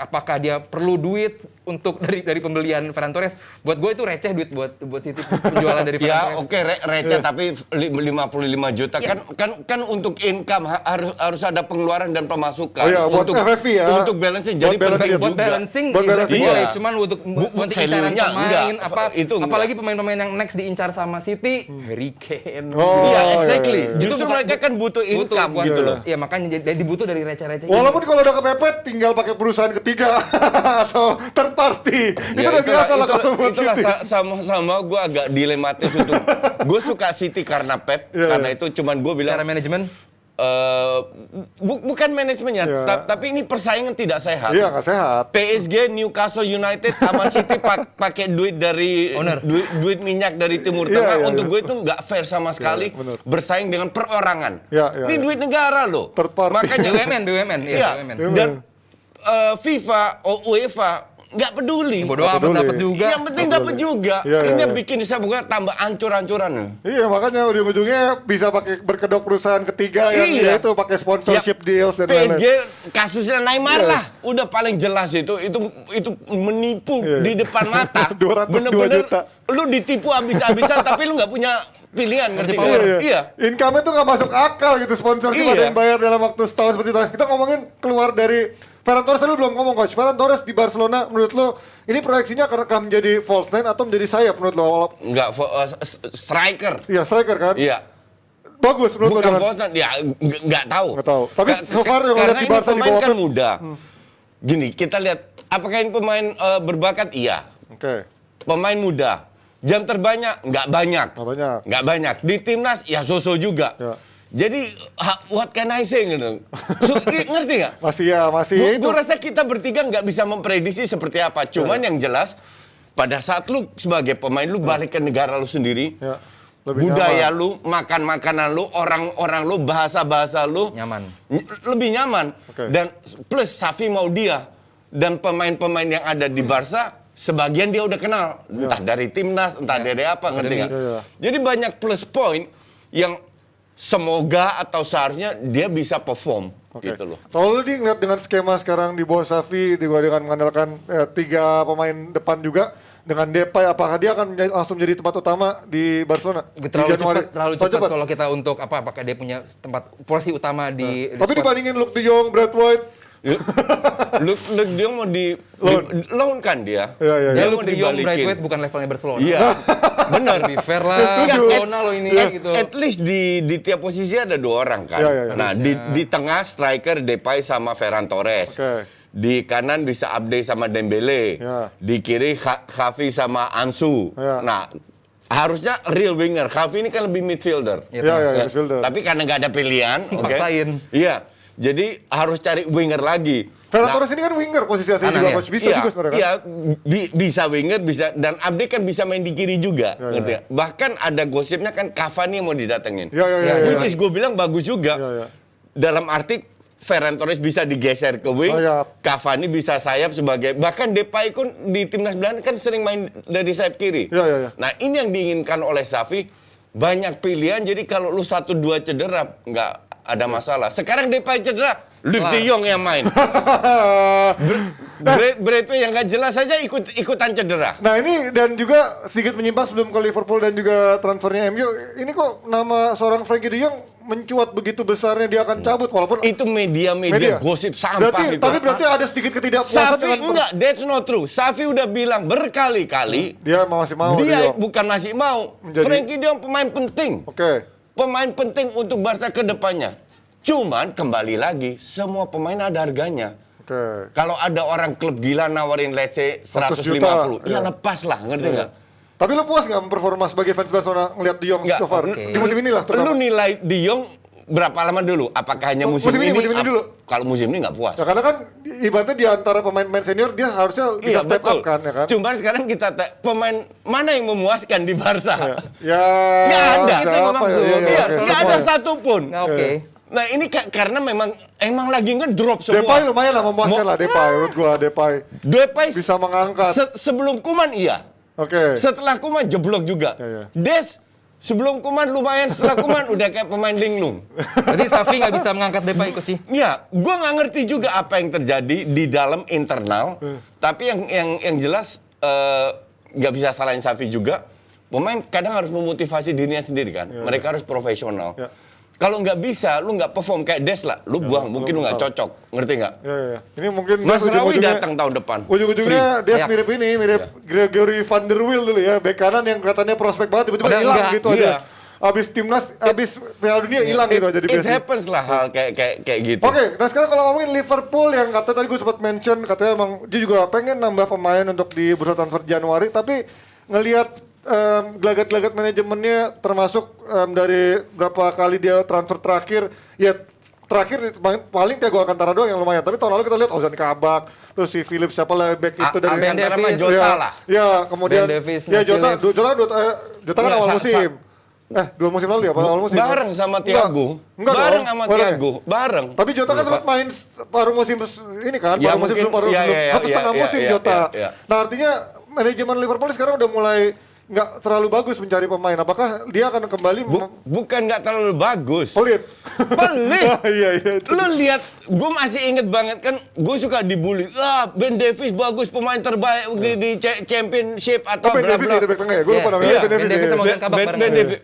Speaker 8: apakah dia perlu duit untuk dari pembelian Ferran Torres? Buat gue itu receh duit buat City penjualan dari Ferran Torres.
Speaker 7: Ya oke, receh tapi 55 juta kan untuk income harus ada pengeluaran dan pemasukan.
Speaker 1: Oh iya, buat
Speaker 7: untuk
Speaker 1: FFP ya.
Speaker 7: Untuk balancing jadi
Speaker 1: Buat
Speaker 7: penting
Speaker 1: balancing.
Speaker 8: Buat
Speaker 7: juga.
Speaker 8: balancing,
Speaker 1: Buat balancing,
Speaker 8: boleh.
Speaker 7: iya.
Speaker 8: Cuman untuk incaran
Speaker 7: Value-nya
Speaker 8: pemain
Speaker 7: enggak,
Speaker 8: apa
Speaker 7: itu
Speaker 8: Apalagi pemain-pemain yang next diincar sama City, Harry Kane.
Speaker 7: Iya, exactly.
Speaker 8: Itu
Speaker 7: Justru
Speaker 8: bukan-
Speaker 7: mereka kan butuh income
Speaker 8: buat-
Speaker 7: gitu loh.
Speaker 8: Iya, makanya jadi dibutuh dari receh-receh.
Speaker 1: Walaupun kalau udah kepepet tinggal pakai perusahaan ketiga atau third party. Itu
Speaker 7: Ya,
Speaker 1: udah biasa lah kalau buat
Speaker 7: itulah
Speaker 1: City.
Speaker 7: sama-sama gue agak dilematis untuk gue suka City karena Pep karena itu cuman gue bilang
Speaker 8: secara manajemen
Speaker 7: bukan manajemennya
Speaker 1: Iya.
Speaker 7: tapi ini persaingan tidak sehat.
Speaker 1: Iya, nggak sehat.
Speaker 7: PSG, Newcastle United sama City pakai duit dari
Speaker 8: Owner.
Speaker 7: duit minyak dari Timur
Speaker 1: Iya,
Speaker 7: Tengah
Speaker 1: iya,
Speaker 7: untuk
Speaker 1: iya.
Speaker 7: gue itu nggak fair sama sekali
Speaker 1: benar.
Speaker 7: bersaing dengan perorangan.
Speaker 1: Iya, iya,
Speaker 7: Ini
Speaker 1: iya.
Speaker 7: duit negara loh.
Speaker 1: Third party.
Speaker 7: Makanya
Speaker 8: BUMN,
Speaker 7: Iya.
Speaker 8: BUMN.
Speaker 7: Dan FIFA, UEFA nggak peduli.
Speaker 8: Bodoh amat
Speaker 1: peduli.
Speaker 8: dapat juga.
Speaker 7: Yang penting dapat juga.
Speaker 1: Iya,
Speaker 7: Ini
Speaker 1: iya,
Speaker 7: yang
Speaker 1: iya.
Speaker 7: bikin sepak bola tambah ancur-ancuran.
Speaker 1: Iya, makanya ujung-ujungnya bisa pakai berkedok perusahaan ketiga yang
Speaker 7: Iya.
Speaker 1: itu pakai sponsorship deals dan
Speaker 7: PSG
Speaker 1: lain-lain.
Speaker 7: kasusnya Neymar
Speaker 1: Iya.
Speaker 7: lah, udah paling jelas itu menipu
Speaker 1: Iya.
Speaker 7: di depan mata.
Speaker 1: 202
Speaker 7: Bener-bener
Speaker 1: juta.
Speaker 7: lu ditipu habis-habisan tapi lu nggak punya pilihan, ngerti
Speaker 8: power.
Speaker 7: nggak? Iya.
Speaker 1: Income-nya tuh nggak masuk akal gitu, sponsorship
Speaker 7: Iya.
Speaker 1: ada yang bayar dalam waktu setahun seperti itu. Kita ngomongin keluar dari Ferran Torres, lu belum ngomong coach. Ferran Torres di Barcelona menurut lu ini proyeksinya akan menjadi false nine atau menjadi sayap menurut lu?
Speaker 7: Nggak striker.
Speaker 1: Iya, striker kan?
Speaker 7: Iya.
Speaker 1: Bagus menurut lu
Speaker 7: Bukan
Speaker 1: dengan
Speaker 7: false nine, ya nggak tahu.
Speaker 1: Nggak tahu. Tapi so far yang
Speaker 7: karena
Speaker 1: lihat di
Speaker 7: ini
Speaker 1: Barca di
Speaker 7: pemain
Speaker 1: bawah
Speaker 7: kan
Speaker 1: Pep.
Speaker 7: muda. Gini, kita lihat apakah ini pemain berbakat? Iya.
Speaker 1: Oke.
Speaker 7: Pemain muda. Jam terbangnya nggak banyak.
Speaker 1: Nggak banyak.
Speaker 7: Nggak banyak. Di timnas ya so-so juga.
Speaker 1: Ya.
Speaker 7: Jadi what can I say gitu. Ngerti nggak?
Speaker 1: Masih itu.
Speaker 7: Gue rasa kita bertiga nggak bisa memprediksi seperti apa. Cuman yang jelas pada saat lu sebagai pemain lu balik ke negara lu sendiri.
Speaker 1: Ya, lebih
Speaker 7: Budaya
Speaker 1: nyaman.
Speaker 7: lu, makan makanan lu, orang-orang lu, bahasa-bahasa lu
Speaker 8: Nyaman.
Speaker 7: lebih nyaman.
Speaker 1: Oke.
Speaker 7: Dan plus Xavi mau dia dan pemain-pemain yang ada di Barca sebagian dia udah kenal, entah dari timnas, entah dari apa, ngerti nggak?
Speaker 1: Iya.
Speaker 7: Jadi banyak plus point yang semoga atau seharusnya dia bisa perform
Speaker 1: Oke.
Speaker 7: gitu loh.
Speaker 1: Kalau lu ngeliat dengan skema sekarang di bawah Xavi dengan mengandalkan 3 pemain depan juga dengan Depay, apakah dia akan langsung menjadi tempat utama di Barcelona?
Speaker 8: Terlalu cepat kalau kita untuk apakah dia punya tempat porsi utama di
Speaker 1: Tapi
Speaker 8: squad.
Speaker 1: dibandingin Luke de Jong, Brad White,
Speaker 7: Lu dia mau loan kan dia?
Speaker 1: Iya, iya,
Speaker 8: Ya
Speaker 7: Dia
Speaker 8: lu
Speaker 7: mau
Speaker 8: di Young
Speaker 7: dibalikin.
Speaker 8: Brightweight bukan levelnya Barcelona.
Speaker 7: Iya, benar.
Speaker 8: Lebih fair lah.
Speaker 7: Enggak,
Speaker 8: Barcelona lo ini gitu.
Speaker 7: At least di tiap posisi ada 2 orang kan.
Speaker 1: Iya, iya, iya.
Speaker 7: Nah, di tengah striker Depay sama Ferran Torres.
Speaker 1: Oke.
Speaker 7: Di kanan bisa Abde sama Dembele.
Speaker 1: Ya.
Speaker 7: Di kiri Xavi sama Ansu.
Speaker 1: Ya.
Speaker 7: Nah, harusnya real winger. Xavi ini kan lebih midfielder.
Speaker 8: Iya,
Speaker 1: Iya, iya,
Speaker 7: Ya,
Speaker 1: midfielder.
Speaker 7: tapi karena nggak ada pilihan, oke.
Speaker 8: Paksain.
Speaker 7: Iya. Jadi harus cari winger lagi.
Speaker 1: Ferran
Speaker 7: Nah,
Speaker 1: Torres ini kan winger posisi asli
Speaker 8: Kanan
Speaker 1: juga
Speaker 8: ya?
Speaker 1: coach. Bisa
Speaker 7: iya,
Speaker 1: juga sebenarnya kan?
Speaker 7: iya, bisa winger, bisa dan Abde kan bisa main di kiri juga,
Speaker 1: Ya,
Speaker 7: ngerti
Speaker 1: ya.
Speaker 7: nggak? Bahkan ada gosipnya kan Cavani yang mau didatengin.
Speaker 1: Iya, iya, iya.
Speaker 8: Ya,
Speaker 1: iya.
Speaker 7: Which is gue bilang bagus juga.
Speaker 1: Iya, iya.
Speaker 7: Dalam arti Ferran Torres bisa digeser ke wing,
Speaker 1: Sayap.
Speaker 7: Cavani bisa sayap sebagai bahkan Depay pun di timnas Belanda kan sering main dari sayap kiri.
Speaker 1: Iya, iya, iya.
Speaker 7: Nah, ini yang diinginkan oleh Xavi, banyak pilihan jadi kalau lu 1-2 cedera nggak ada masalah. Sekarang Depay cedera, Luke de Jong yang main. Braithwaite yang nggak jelas saja ikutan cedera.
Speaker 1: Nah ini dan juga sedikit menyimpang sebelum ke Liverpool dan juga transfernya MU. Ini kok nama seorang Frankie de Jong mencuat begitu besarnya dia akan cabut walaupun
Speaker 7: Itu media gosip sampah
Speaker 1: berarti,
Speaker 7: itu.
Speaker 1: Tapi berarti ada sedikit ketidakpuasan
Speaker 7: Xavi
Speaker 1: dengan
Speaker 7: enggak, that's not true. Xavi udah bilang berkali-kali
Speaker 1: dia masih mau De
Speaker 7: dia
Speaker 1: Jong.
Speaker 7: bukan masih mau.
Speaker 1: Menjadi-
Speaker 7: Frankie de Jong pemain penting.
Speaker 1: Oke.
Speaker 7: Pemain penting untuk Barca ke depannya. Cuman kembali lagi, semua pemain ada harganya.
Speaker 1: Oke.
Speaker 7: Kalau ada orang klub gila nawarin let's say
Speaker 1: 100
Speaker 7: 150,
Speaker 1: juta,
Speaker 7: ya
Speaker 1: iya.
Speaker 7: lepas lah, ngerti
Speaker 1: Iya.
Speaker 7: nggak?
Speaker 1: Tapi lu puas nggak memperforma sebagai fans Barcelona ngeliat De Jong
Speaker 7: Nggak,
Speaker 1: so far?
Speaker 8: oke.
Speaker 1: Di musim ini lah
Speaker 7: Lu
Speaker 1: terutama.
Speaker 7: nilai De Jong berapa lama dulu? Apakah hanya
Speaker 1: Oh,
Speaker 7: musim ini?
Speaker 1: musim ini dulu.
Speaker 7: Kalau musim ini nggak puas.
Speaker 1: Ya, karena kan ibaratnya di antara pemain-pemain senior dia harusnya bisa step up kan ya kan?
Speaker 7: Cuman sekarang kita pemain mana yang memuaskan di Barca?
Speaker 1: Ya.
Speaker 7: Nggak ada.
Speaker 1: siapa
Speaker 8: Itu yang
Speaker 1: ya?
Speaker 8: maksud.
Speaker 1: Iya,
Speaker 7: Iya,
Speaker 1: oke.
Speaker 7: nggak ada satupun.
Speaker 8: Nah, oke.
Speaker 7: Nah ini karena emang lagi ngedrop semua.
Speaker 1: Depay lumayan lah memuaskan lah Depay menurut gua Depay.
Speaker 7: Depay
Speaker 1: Bisa mengangkat.
Speaker 7: sebelum Kuman iya.
Speaker 1: Oke.
Speaker 7: Setelah Kuman jeblok juga.
Speaker 1: Ya, ya.
Speaker 7: Des sebelum Kuman lumayan, setelah Kuman udah kayak pemain linglung.
Speaker 8: Berarti Xavi nggak bisa mengangkat Depay coach sih.
Speaker 7: Ya, gua nggak ngerti juga apa yang terjadi di dalam internal. Tapi yang jelas nggak bisa salahin Xavi juga. Pemain kadang harus memotivasi dirinya sendiri kan. Mereka harus profesional.
Speaker 1: Ya.
Speaker 7: Kalau nggak bisa, lu nggak perform kayak Desla, lu buang. Mungkin lu nggak cocok, ngerti nggak?
Speaker 1: Ya. Ini mungkin
Speaker 7: Masraoui datang tahun depan.
Speaker 1: Ujung-ujungnya dia
Speaker 8: Ajax.
Speaker 1: mirip Gregory Van der Wiel dulu ya, bek kanan yang katanya prospek banget tiba-tiba
Speaker 8: Padahal
Speaker 1: hilang
Speaker 8: enggak,
Speaker 1: gitu
Speaker 7: iya.
Speaker 1: aja. Abis timnas, abis Piala Dunia hilang gitu aja di
Speaker 7: It
Speaker 1: PSG.
Speaker 7: happens lah hal kayak gitu.
Speaker 1: Oke, nah sekarang kalau ngomongin Liverpool yang katanya tadi gue sempat mention, katanya emang dia juga pengen nambah pemain untuk di bursa transfer Januari, tapi ngelihat gelagat-gelagat manajemennya termasuk dari berapa kali dia transfer terakhir, ya terakhir paling Thiago Alcantara doang yang lumayan, tapi tahun lalu kita lihat Ozan Kabak, terus si Phillips siapa lah back itu dari
Speaker 7: Alcantara sama
Speaker 8: Davis.
Speaker 7: Jota
Speaker 1: ya,
Speaker 7: lah.
Speaker 1: ya kemudian
Speaker 8: Ben Davis,
Speaker 1: ya
Speaker 8: Phillips.
Speaker 1: Jota kan
Speaker 7: Nggak,
Speaker 1: awal musim. 2 musim lalu ya, awal musim.
Speaker 7: Bareng sama Thiago.
Speaker 1: Enggak
Speaker 7: Bareng
Speaker 1: dong,
Speaker 7: sama
Speaker 1: bareng ya?
Speaker 7: Thiago. Bareng.
Speaker 1: Tapi Jota kan sempat main paruh musim ini kan,
Speaker 7: Ya,
Speaker 1: paruh musim
Speaker 7: mungkin,
Speaker 1: sebelum satu setengah musim Jota.
Speaker 7: ya.
Speaker 1: Nah artinya manajemen Liverpool sekarang udah mulai nggak terlalu bagus mencari pemain. Apakah dia akan kembali
Speaker 7: Bukan nggak terlalu bagus.
Speaker 1: pelit?
Speaker 7: Pelit.
Speaker 1: Iya itu.
Speaker 7: Lu lihat, gue masih inget banget kan, gue suka dibully. Ben Davis bagus, pemain terbaik di championship atau
Speaker 1: Ben
Speaker 7: bla
Speaker 1: Davis
Speaker 7: bla.
Speaker 1: itu back tengah ya? Gue lupa namanya.
Speaker 7: Iya,
Speaker 1: Ben Davis.
Speaker 8: Ben Davis
Speaker 1: ya.
Speaker 8: sama Ozan Kabak bareng.
Speaker 7: Ben Davis.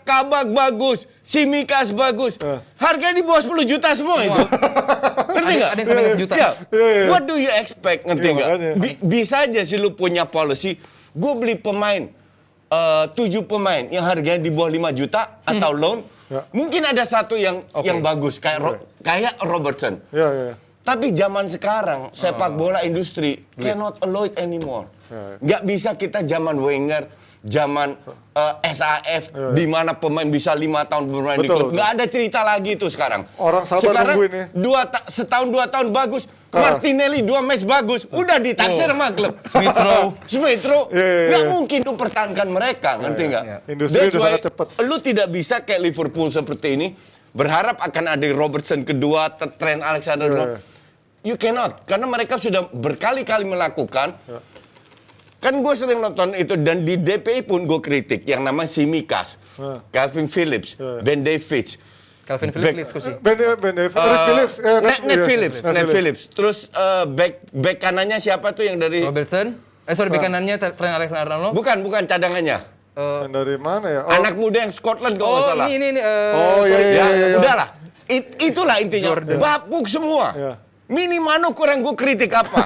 Speaker 7: Kabak bagus, Simikas bagus. Harganya di bawah 10 juta semua itu. Ngerti nggak?
Speaker 8: Ada yang sampai nggak sejuta.
Speaker 7: Iya.
Speaker 1: Iya.
Speaker 7: What do you expect? Ngerti
Speaker 1: Iya,
Speaker 7: nggak?
Speaker 1: makanya.
Speaker 7: Bisa aja sih lu punya policy. Gue beli pemain 7 pemain yang harganya di bawah 5 juta atau loan.
Speaker 1: Ya.
Speaker 7: Mungkin ada satu yang bagus kayak Robertson.
Speaker 1: Iya.
Speaker 7: Tapi zaman sekarang sepak bola industri cannot allow it anymore. Nggak bisa kita zaman Wenger, zaman SAF, di mana pemain bisa 5 tahun bermain di
Speaker 1: Betul,
Speaker 7: klub. Nggak ada cerita lagi itu sekarang.
Speaker 1: Orang sabar
Speaker 7: sekarang
Speaker 1: nungguin ya.
Speaker 7: setahun 2 tahun bagus. Martinelli 2 match bagus, udah ditaksir sama klub. Smith Rowe,
Speaker 1: Iya.
Speaker 7: nggak mungkin lu pertahankan mereka, ngerti nggak?
Speaker 1: Industri
Speaker 7: That's
Speaker 1: udah
Speaker 7: why
Speaker 1: sangat cepat.
Speaker 7: lu tidak bisa kayak Liverpool seperti ini berharap akan ada Robertson kedua, Trent Alexander-Arnold. You cannot, karena mereka sudah berkali-kali melakukan. Kan gue sering nonton itu dan di DPI pun gue kritik yang namanya Simikas, Calvin Phillips, Ben Davis.
Speaker 8: Calvin Phillips Leeds coach.
Speaker 1: Ben Davis, Nat Phillips.
Speaker 7: Nat Phillips. Terus back kanannya siapa tuh yang dari?
Speaker 8: Robertson. Sorry, bek kanannya Trent Alexander-Arnold.
Speaker 7: Bukan cadangannya.
Speaker 1: Yang dari mana ya?
Speaker 7: Anak muda yang Scotland kalau nggak salah.
Speaker 8: ini.
Speaker 1: Iya.
Speaker 7: Udahlah. Itulah intinya. Bapuk semua.
Speaker 1: Iya.
Speaker 7: Minimano kurang gue kritik apa?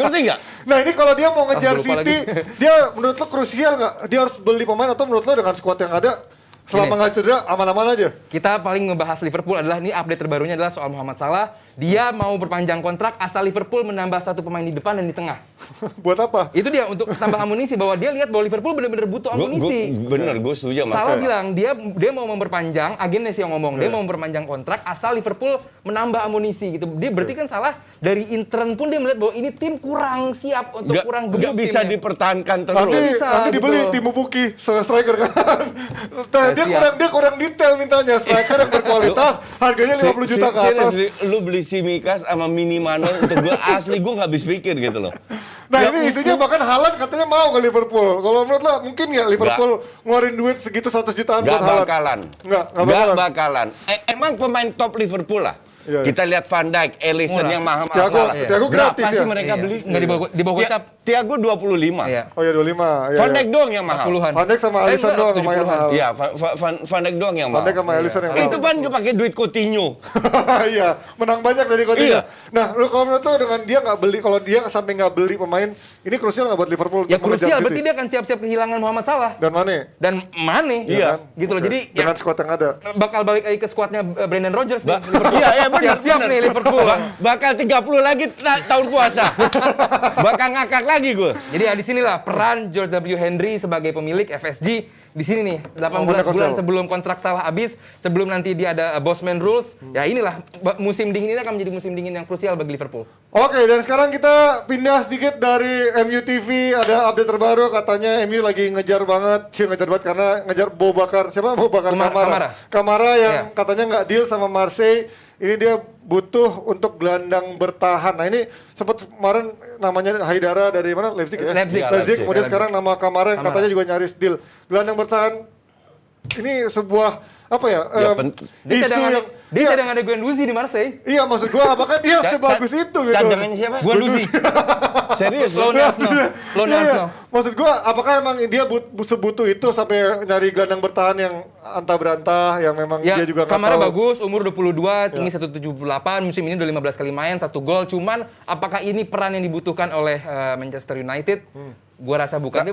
Speaker 7: Ngerti nggak?
Speaker 1: Nah ini kalau dia mau ngejar
Speaker 8: lupa
Speaker 1: City, dia menurut lo krusial nggak? Dia harus beli pemain atau menurut lo dengan squad yang ada selama nggak cedera aman-aman aja?
Speaker 8: Kita paling ngebahas Liverpool adalah ini update terbarunya adalah soal Mohamed Salah. Dia mau berpanjang kontrak asal Liverpool menambah 1 pemain di depan dan di tengah.
Speaker 1: Buat apa?
Speaker 8: Itu dia untuk tambah amunisi bahwa dia lihat bahwa Liverpool benar-benar butuh amunisi.
Speaker 7: Gue setuju sama
Speaker 8: Salah
Speaker 7: Mas.
Speaker 8: bilang dia mau memperpanjang, agennya sih yang ngomong, dia mau memperpanjang kontrak asal Liverpool menambah amunisi gitu. Dia berarti kan Salah dari intern pun dia melihat bahwa ini tim kurang siap untuk kurang gemuk
Speaker 7: Nggak bisa
Speaker 8: timnya.
Speaker 7: dipertahankan terus.
Speaker 1: Nanti dibeli
Speaker 8: gitu.
Speaker 1: Timo Pukki striker kan. Nah, dia kurang detail mintanya, striker yang berkualitas, harganya 50 juta ke atas.
Speaker 7: Seriously, lu beli Simikas sama Minimano untuk gue asli gue nggak habis pikir gitu loh.
Speaker 1: Nah ini isunya bahkan Haaland katanya mau ke Liverpool. Kalau menurut lo mungkin nggak Liverpool ngeluarin duit segitu 100 jutaan
Speaker 7: Nggak
Speaker 1: buat Haaland?
Speaker 7: bakalan.
Speaker 1: Nggak
Speaker 7: bakalan. Emang pemain top Liverpool lah.
Speaker 1: Iya.
Speaker 7: Kita lihat Van Dijk, Alisson
Speaker 8: Murah.
Speaker 7: yang mahal-mahal.
Speaker 1: Thiago-
Speaker 7: salah.
Speaker 1: Thiago gratis
Speaker 7: Berapa sih
Speaker 1: ya?
Speaker 7: mereka
Speaker 8: Iya.
Speaker 7: beli?
Speaker 8: Nggak di bawah gocap.
Speaker 7: Thiago 25.
Speaker 8: Iya.
Speaker 1: Oh ya 25. Iya,
Speaker 7: Van
Speaker 1: iya.
Speaker 7: Dijk doang yang mahal.
Speaker 8: 40-an.
Speaker 1: Van Dijk sama Alisson doang lumayan mahal.
Speaker 7: Iya, Van Dijk doang yang
Speaker 1: Van
Speaker 7: mahal.
Speaker 1: Dijk sama Alisson yang
Speaker 7: Itu
Speaker 1: mahal.
Speaker 7: kan dia pakai duit Coutinho.
Speaker 1: Iya, menang banyak dari Coutinho.
Speaker 7: Iya.
Speaker 1: Nah, lu kalau menurut lo dengan dia nggak beli, kalau dia sampai nggak beli pemain, ini krusial nggak buat Liverpool?
Speaker 8: Ya
Speaker 1: untuk mengejar
Speaker 8: krusial,
Speaker 1: City?
Speaker 8: berarti dia akan siap-siap kehilangan Muhammad Salah.
Speaker 1: Dan Mane?
Speaker 8: Dan Mane.
Speaker 7: Iya.
Speaker 8: Gitu loh.
Speaker 1: Oke.
Speaker 8: Jadi
Speaker 1: dengan
Speaker 8: ya,
Speaker 1: squad yang ada.
Speaker 8: bakal balik lagi ke skuadnya Brendan Rodgers nih.
Speaker 7: Iya, benar.
Speaker 8: Siap-siap
Speaker 7: benar.
Speaker 8: nih Liverpool.
Speaker 7: Bakal 30 lagi tahun puasa. Bakal ngakak lagi gue.
Speaker 8: Jadi ya di sinilah peran George W. Henry sebagai pemilik FSG di sini nih 18 bulan sebelum kontrak Salah habis, sebelum nanti dia ada Bosman Rules. Ya inilah musim dingin ini akan menjadi musim dingin yang krusial bagi Liverpool.
Speaker 1: Oke, dan sekarang kita pindah sedikit dari MU TV. Ada update terbaru, katanya MU lagi ngejar banget karena ngejar Boubacar Kamara yang katanya nggak deal sama Marseille. Ini dia butuh untuk gelandang bertahan. Nah ini sempat kemarin namanya Haidara dari mana? Leipzig ya?
Speaker 8: Leipzig.
Speaker 1: Kemudian sekarang nama Kamara yang katanya juga nyaris deal. Gelandang bertahan ini sebuah apa ya?
Speaker 8: Dia
Speaker 1: Isu yang
Speaker 8: cadangan ada Guendouzi di Marseille.
Speaker 1: iya maksud gua apakah dia sebagus itu gitu.
Speaker 7: Cadangannya siapa?
Speaker 8: Guendouzi.
Speaker 7: Serius?
Speaker 8: Lawan Arsenal. Lawan
Speaker 1: Iya,
Speaker 8: Arsenal.
Speaker 1: maksud gua apakah emang dia sebutuh itu sampai nyari gelandang bertahan yang antah berantah yang memang
Speaker 8: Ya,
Speaker 1: dia juga nggak
Speaker 8: kamarnya
Speaker 1: tahu.
Speaker 8: bagus, umur 22, tinggi 178, musim ini udah 15 kali main, 1 gol. Cuman apakah ini peran yang dibutuhkan oleh Manchester United? Gua rasa bukan. Dia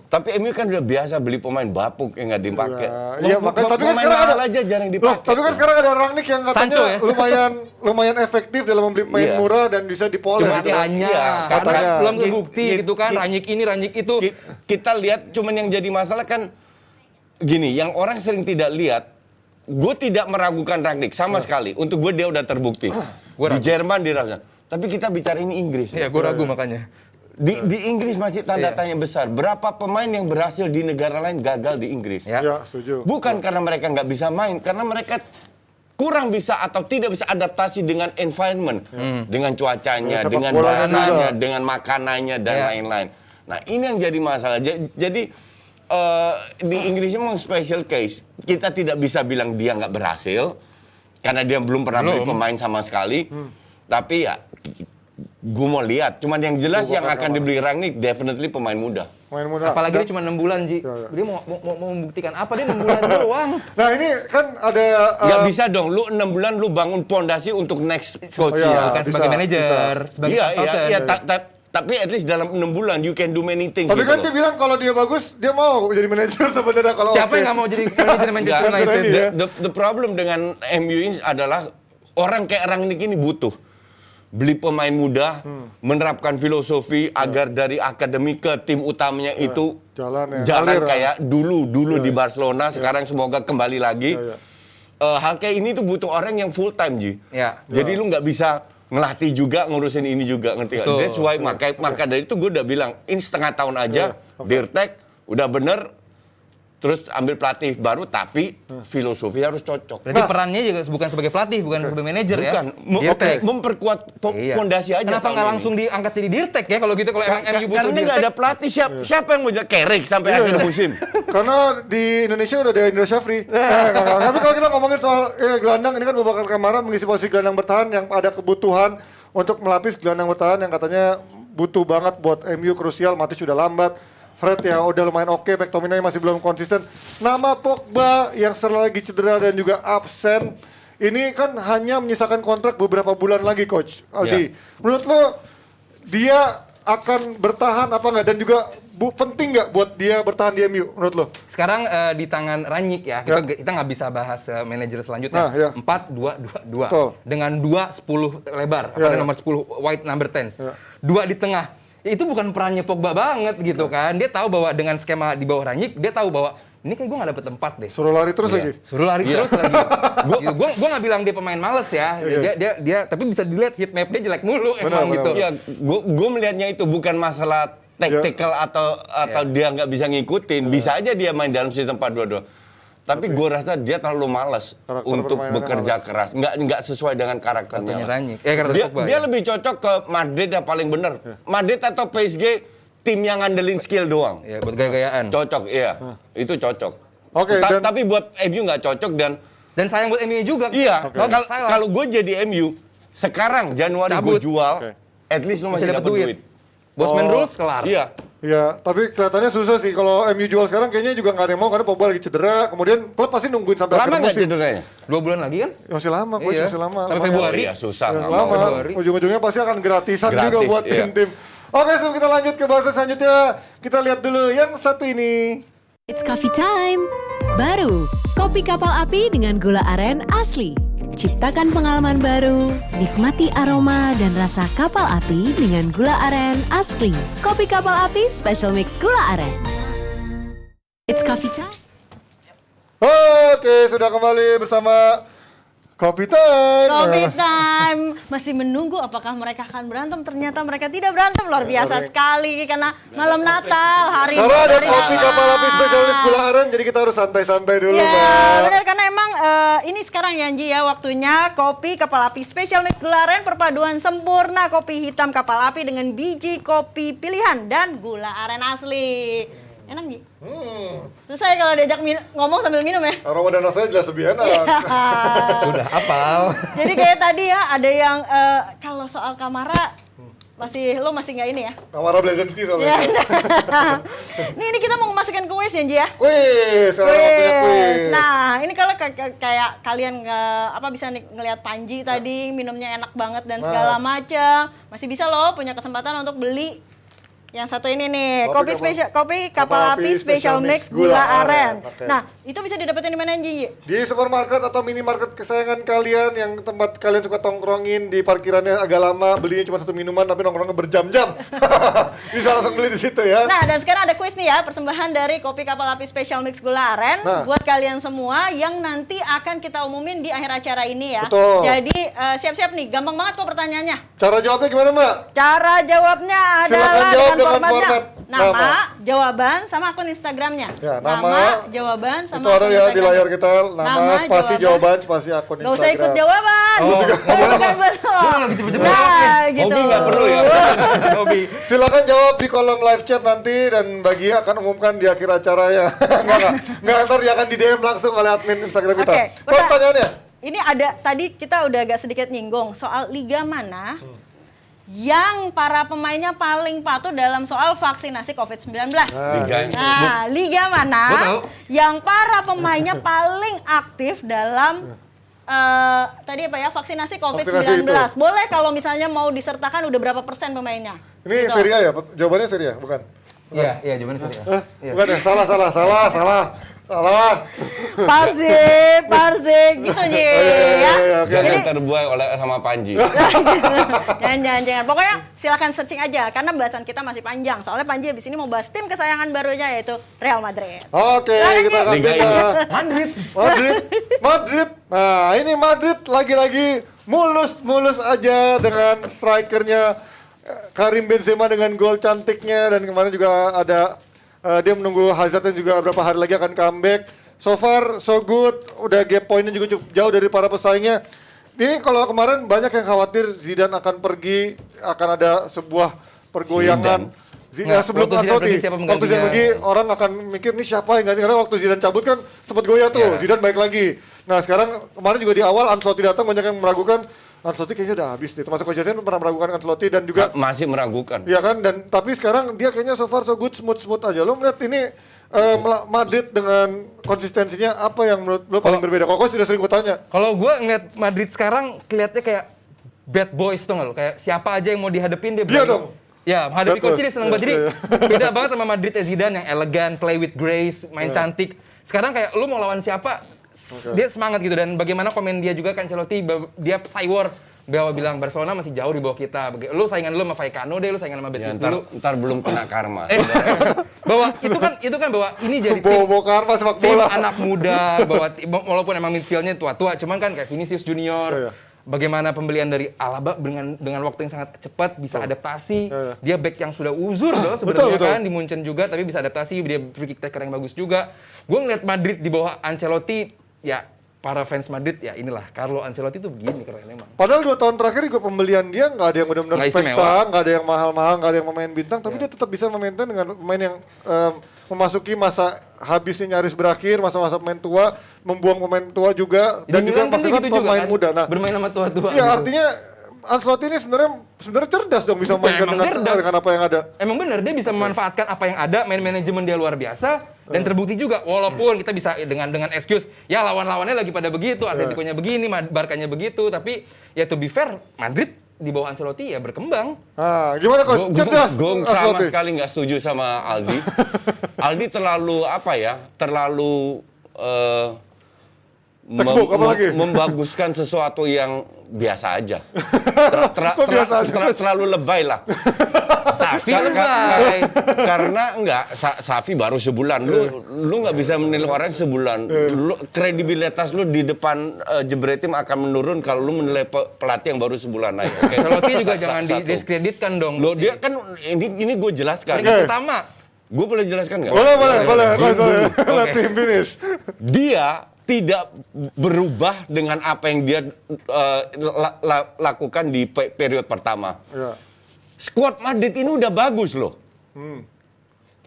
Speaker 7: Tapi MU kan udah biasa beli pemain bapuk yang nggak dipakai.
Speaker 1: Iya, makanya tapi kan
Speaker 7: pemain
Speaker 1: sekarang
Speaker 7: mahal
Speaker 1: ada
Speaker 7: aja jarang
Speaker 1: Loh,
Speaker 7: dipakai.
Speaker 1: tapi kan sekarang ada Rangnick yang katanya
Speaker 8: Sancho ya?
Speaker 1: lumayan efektif dalam membeli pemain
Speaker 7: Iya.
Speaker 1: murah dan bisa dipoles
Speaker 8: cuma
Speaker 1: gitu.
Speaker 8: tanya,
Speaker 7: Iya,
Speaker 8: karena
Speaker 1: katanya.
Speaker 8: belum terbukti gitu kan, Ranjik ini, Ranjik itu.
Speaker 7: Kita lihat cuman yang jadi masalah kan gini, yang orang sering tidak lihat, gue tidak meragukan Rangnick sama sekali. Untuk gue dia udah terbukti.
Speaker 8: Gua
Speaker 7: Di
Speaker 8: ragu.
Speaker 7: Jerman dia rasa. Tapi kita bicara ini Inggris.
Speaker 8: Iya, gue ragu makanya.
Speaker 7: Di Inggris masih tanda
Speaker 8: Iya.
Speaker 7: tanya besar. Berapa pemain yang berhasil di negara lain gagal di Inggris?
Speaker 8: Ya.
Speaker 1: Ya, setuju.
Speaker 7: Bukan karena mereka nggak bisa main, karena mereka kurang bisa atau tidak bisa adaptasi dengan environment, dengan cuacanya,
Speaker 1: Ya, sepak
Speaker 7: dengan
Speaker 1: bolanya
Speaker 7: bahasanya,
Speaker 1: juga.
Speaker 7: dengan makanannya dan
Speaker 8: Ya.
Speaker 7: lain-lain. Nah ini yang jadi masalah. Jadi di Inggris memang special case. Kita tidak bisa bilang dia nggak berhasil karena dia belum pernah beli pemain sama sekali. Tapi ya gue mau lihat. Cuman yang jelas yang akan dibeli Rangnick definitely pemain muda.
Speaker 1: Main muda.
Speaker 8: Apalagi dia cuma 6 bulan, Ji.
Speaker 1: Ya.
Speaker 8: Dia mau membuktikan apa? Dia 6 bulan doang.
Speaker 1: Nah, ini kan ada
Speaker 7: Nggak bisa dong, lu 6 bulan lu bangun pondasi untuk next coach
Speaker 1: iya.
Speaker 7: ya.
Speaker 8: Bukan
Speaker 1: bisa,
Speaker 8: sebagai manajer, sebagai
Speaker 7: Iya,
Speaker 8: consultant.
Speaker 7: iya, tapi at least dalam 6 bulan you can do many things.
Speaker 1: Tapi
Speaker 7: gitu
Speaker 1: kan
Speaker 7: loh.
Speaker 1: dia bilang kalau dia bagus, dia mau jadi manajer sebenarnya kalau
Speaker 8: Siapa
Speaker 1: oke.
Speaker 8: yang nggak mau jadi manajer Manchester
Speaker 7: Nggak,
Speaker 8: United?
Speaker 1: Iya.
Speaker 7: The problem dengan MU ini adalah orang kayak Rangnick ini butuh beli pemain muda, menerapkan filosofi agar dari akademi ke tim utamanya itu
Speaker 1: jalan ya.
Speaker 7: jalan
Speaker 1: Alir,
Speaker 7: kayak dulu di Barcelona, sekarang semoga kembali lagi.
Speaker 1: Iya.
Speaker 7: Hal kayak ini tuh butuh orang yang full time, Ji.
Speaker 8: Ya.
Speaker 7: Jadi lu nggak bisa ngelatih juga, ngurusin ini juga, ngerti nggak?
Speaker 8: Betul.
Speaker 7: That's why maka dari itu gue udah bilang, ini setengah tahun aja, Dirtek udah bener, terus ambil pelatih baru, tapi filosofi harus cocok.
Speaker 8: Berarti perannya juga bukan sebagai pelatih, bukan sebagai manajer ya.
Speaker 7: Bukan,
Speaker 8: Dirtek.
Speaker 7: memperkuat
Speaker 8: Iya.
Speaker 7: pondasi aja.
Speaker 8: Kenapa
Speaker 7: tahun
Speaker 8: nggak
Speaker 7: ini.
Speaker 8: langsung diangkat jadi Dirtek ya kalau gitu, kalau emang MU butuh
Speaker 7: Karena nggak
Speaker 8: Dirtek.
Speaker 7: ada pelatih, siapa yang mau jadi Carrick sampai akhir musim?
Speaker 1: Karena di Indonesia udah ada Indra Syafri. Tapi kalau kita ngomongin soal gelandang, ini kan Boubacar Kamara mengisi posisi gelandang bertahan yang ada kebutuhan untuk melapis gelandang bertahan yang katanya butuh banget buat MU, krusial. Matic sudah lambat. Fred ya udah lumayan oke, McTominay masih belum konsisten. Nama Pogba yang selalu lagi cedera dan juga absen. Ini kan hanya menyisakan kontrak beberapa bulan lagi, Coach Aldi. Menurut lo dia akan bertahan apa enggak, dan juga penting nggak buat dia bertahan di MU menurut lo?
Speaker 8: Sekarang di tangan Ranjik ya, kita nggak bisa bahas manajer
Speaker 1: Nah,
Speaker 8: selanjutnya.
Speaker 1: ya.
Speaker 8: 4-2-2-2
Speaker 1: Betul.
Speaker 8: dengan 2-10 lebar,
Speaker 1: Ya, ya.
Speaker 8: nomor 10 wide number 10.
Speaker 1: Ya.
Speaker 8: 2 di tengah. Itu bukan perannya Pogba banget gitu kan. Dia tahu bahwa dengan skema di bawah Ranjik, dia tahu bahwa ini kayak gue nggak dapet tempat deh.
Speaker 1: Suruh lari terus lagi.
Speaker 8: Suruh lari terus lagi. Gue nggak bilang dia pemain males ya. Dia tapi bisa dilihat heat map dia jelek mulu emang
Speaker 1: benar.
Speaker 8: gitu.
Speaker 7: Ya, gue melihatnya itu bukan masalah tactical atau dia nggak bisa ngikutin. Bisa aja dia main dalam sistem 4-2-2. Tapi gue rasa dia terlalu malas
Speaker 1: Karakter
Speaker 7: untuk
Speaker 1: permainannya
Speaker 7: bekerja keras. Nggak sesuai dengan karakternya.
Speaker 8: Karakternya Ranjik. Karakter Pogba,
Speaker 7: Dia
Speaker 8: ya.
Speaker 7: lebih cocok ke Madrid yang paling bener. Madrid atau PSG tim yang ngandelin skill doang.
Speaker 8: Ya, buat gaya-gayaan.
Speaker 7: Cocok, iya. Itu cocok.
Speaker 1: Oke, dan-
Speaker 7: Tapi buat MU nggak cocok dan
Speaker 8: sayang buat MU juga.
Speaker 7: iya.
Speaker 8: Nggak masalah.
Speaker 7: Kalau gue jadi MU sekarang Januari gue
Speaker 8: Cabut.
Speaker 7: jual,
Speaker 1: Oke.
Speaker 7: at least lu masih
Speaker 8: Masih
Speaker 7: dapat
Speaker 8: dapat
Speaker 7: duit.
Speaker 8: duit. Bosman rules kelar.
Speaker 7: Iya.
Speaker 1: Ya, tapi kelihatannya susah sih kalau MU jual sekarang, kayaknya juga nggak ada yang mau karena Pogba lagi cedera. Kemudian klub pasti nungguin sampai
Speaker 7: Lama
Speaker 1: akhir
Speaker 7: nggak
Speaker 1: musim.
Speaker 7: cederanya?
Speaker 8: 2 bulan lagi kan?
Speaker 1: Masih lama, Coach,
Speaker 8: Iya.
Speaker 1: masih lama.
Speaker 8: Sampai
Speaker 1: Lumayan.
Speaker 8: Februari.
Speaker 7: Iya susah.
Speaker 1: Ya,
Speaker 7: nggak
Speaker 1: lama.
Speaker 7: mau.
Speaker 8: Februari.
Speaker 1: Ujung-ujungnya pasti akan gratisan
Speaker 7: Gratis,
Speaker 1: juga buat
Speaker 7: iya.
Speaker 1: tim-tim. Oke, sebelum kita lanjut ke bahasa selanjutnya, kita lihat dulu yang satu ini.
Speaker 3: It's coffee time. Baru, kopi kapal api dengan gula aren asli. Ciptakan pengalaman baru, nikmati aroma dan rasa kapal api dengan gula aren asli. Kopi kapal api special mix gula aren. It's coffee time.
Speaker 1: Oke, sudah kembali bersama Coffee Time.
Speaker 2: Coffee Time. Masih menunggu apakah mereka akan berantem. Ternyata mereka tidak berantem. Luar biasa sekali. Karena malam Natal. Hari
Speaker 1: Karena ada
Speaker 2: hari
Speaker 1: kopi
Speaker 2: Natal.
Speaker 1: kapal api spesialis gula aren, jadi kita harus santai-santai dulu,
Speaker 2: Ya,
Speaker 1: Mbak.
Speaker 2: benar, karena emang ini sekarang ya Anji ya waktunya kopi kapal api spesial mix gula aren, perpaduan sempurna kopi hitam kapal api dengan biji kopi pilihan dan gula aren asli. Enak Ji? Susah ya kalau diajak ngomong sambil minum ya?
Speaker 1: Aroma dan rasanya jelas lebih enak.
Speaker 8: Sudah apal.
Speaker 2: Jadi kayak tadi ya, ada yang kalau soal Kamara, lo masih nggak ini ya?
Speaker 1: Kamara Blazinski soalnya.
Speaker 2: Ya, ini kita mau masukin kuis ya Ji ya?
Speaker 1: Wih, sekarang waktunya kuis.
Speaker 2: Nah, ini kalau kayak kalian bisa ngelihat Panji tadi minumnya enak banget dan segala macam, masih bisa loh punya kesempatan untuk beli yang satu ini nih, kopi kapal api special mix gula aren.
Speaker 1: Okay.
Speaker 2: Nah, itu bisa didapetin di mana Ji?
Speaker 1: Di supermarket atau minimarket kesayangan kalian yang tempat kalian suka tongkrongin, di parkirannya agak lama, belinya cuma satu minuman tapi nongkrongnya berjam-jam. Bisa langsung beli di situ ya.
Speaker 2: Nah, dan sekarang ada kuis nih ya, persembahan dari kopi kapal api special mix gula aren buat kalian semua yang nanti akan kita umumin di akhir acara ini ya.
Speaker 1: Betul.
Speaker 2: Jadi siap-siap nih, gampang banget kok pertanyaannya.
Speaker 1: Cara jawabnya gimana, Mbak?
Speaker 2: Cara jawabnya adalah
Speaker 1: jawab
Speaker 2: dengan formatnya
Speaker 1: format
Speaker 2: nama, jawaban, sama akun Instagramnya.
Speaker 1: Ya, nama,
Speaker 2: jawaban, sama
Speaker 1: itu ada
Speaker 2: akun
Speaker 1: ya di
Speaker 2: Instagram.
Speaker 1: layar kita, nama, spasi jawaban, spasi akun
Speaker 2: Gak
Speaker 1: Instagram.
Speaker 2: usah ikut jawaban. Bukan betul.
Speaker 8: lagi cepet-cepet.
Speaker 2: Nah, gitu.
Speaker 7: Hobi nggak perlu ya.
Speaker 8: Hobi.
Speaker 1: Silakan jawab di kolom live chat nanti dan Bagia akan umumkan di akhir acara ya. Nggak, ntar dia akan di DM langsung oleh admin Instagram kita.
Speaker 2: Oke,
Speaker 1: Pertanyaannya?
Speaker 2: Ini ada, tadi kita udah agak sedikit nyinggung soal liga mana yang para pemainnya paling patuh dalam soal vaksinasi COVID-19. Nah, liga mana yang para pemainnya paling aktif dalam tadi apa ya, vaksinasi COVID-19. Boleh kalau misalnya mau disertakan udah berapa persen pemainnya?
Speaker 1: Ini gitu. Serie A ya? Jawabannya Serie A, bukan?
Speaker 8: Iya, jawabannya Serie A.
Speaker 1: Bukan ya? Salah.
Speaker 2: Parsik, gitu Ji. Ya.
Speaker 7: Jangan terbuai sama Panji.
Speaker 2: Jangan. Pokoknya silakan searching aja karena bahasan kita masih panjang. Soalnya Panji abis ini mau bahas tim kesayangan barunya yaitu Real Madrid.
Speaker 1: Oke, kita akan Madrid. Nah, ini Madrid lagi-lagi mulus aja dengan strikernya Karim Benzema dengan gol cantiknya, dan kemarin juga ada dia menunggu Hazard yang juga beberapa hari lagi akan comeback. So far so good, udah gap pointnya juga cukup jauh dari para pesaingnya. Ini kalau kemarin banyak yang khawatir Zidane akan pergi, akan ada sebuah pergoyangan. Zidane sebelum Ancelotti, waktu Zidane pergi orang akan mikir nih siapa yang ganti, karena waktu Zidane cabut kan sempat goyah tuh, Zidane baik lagi. Nah sekarang kemarin juga di awal Ancelotti datang banyak yang meragukan. Ancelotti kayaknya udah habis nih, termasuk Coach Justin pernah meragukan Ancelotti dan juga
Speaker 7: masih meragukan.
Speaker 1: Iya kan, dan tapi sekarang dia kayaknya so far so good, smooth aja. Lo melihat ini Madrid dengan konsistensinya apa yang menurut lo paling berbeda? Kok sudah sering gue tanya.
Speaker 8: Kalau gue ngeliat Madrid sekarang kelihatnya kayak bad boys tuh nggak lo? Kayak siapa aja yang mau dihadapin dia berani.
Speaker 1: Dia dong.
Speaker 8: Ya, menghadapi coach dia seneng banget. Jadi beda banget sama Madrid Zidane yang elegan, play with grace, main cantik. Sekarang kayak lu mau lawan siapa, dia semangat gitu. Dan bagaimana komen dia juga kan Ancelotti, dia cywar bahwa bilang Barcelona masih jauh di bawah kita. Lu saingan lu sama Vallecano deh, lu saingan sama Betis dulu.
Speaker 7: Ntar belum kena karma.
Speaker 8: Bahwa itu kan bahwa ini jadi
Speaker 1: bawa karma sepak bola.
Speaker 8: Tim anak muda, bahwa walaupun emang midfieldnya tua-tua, cuman kan kayak Vinicius Junior. Bagaimana pembelian dari Alaba dengan waktu yang sangat cepat bisa adaptasi. Dia back yang sudah uzur loh sebenarnya kan di Munchen juga, tapi bisa adaptasi, dia free kick taker yang bagus juga. Gue ngeliat Madrid di bawah Ancelotti, ya para fans Madrid ya inilah Carlo Ancelotti tuh begini keren emang.
Speaker 1: Padahal 2 tahun terakhir juga pembelian dia nggak ada yang benar-benar spekta, nggak ada yang mahal-mahal, nggak ada yang pemain bintang, tapi dia tetap bisa memaintain dengan pemain yang memasuki masa habisnya nyaris berakhir, masa-masa pemain tua, membuang pemain tua juga, dan juga maksudnya gitu pemain muda. Nah,
Speaker 8: bermain sama tua-tua.
Speaker 1: Ya artinya Ancelotti ini sebenarnya cerdas dong bisa memainkan dengan apa yang ada.
Speaker 8: Emang bener dia bisa memanfaatkan apa yang ada, main manajemen dia luar biasa dan terbukti juga. Walaupun kita bisa dengan excuse ya lawan-lawannya lagi pada begitu, Atletico-nya begini, Barca-nya begitu, tapi ya to be fair Madrid di bawah Ancelotti ya berkembang.
Speaker 1: Gimana Coach? Cerdas.
Speaker 7: Gue sama sekali nggak setuju sama Aldi. Aldi terlalu terlalu membaguskan sesuatu yang biasa aja. Terlalu lebay lah.
Speaker 8: Safi lebay.
Speaker 7: Karena Safi baru sebulan. Lu nggak bisa menilai orang sebulan. Kredibilitas lu di depan Jebretim akan menurun kalau lu menilai pelatih yang baru sebulan aja.
Speaker 8: Ancelotti juga jangan didiskreditkan dong.
Speaker 7: Lo dia kan ini gue jelaskan.
Speaker 8: Yang pertama,
Speaker 7: gue boleh jelaskan nggak?
Speaker 1: Boleh. Let him finish.
Speaker 7: Dia tidak berubah dengan apa yang dia lakukan di periode pertama. Skuad Madrid ini udah bagus loh.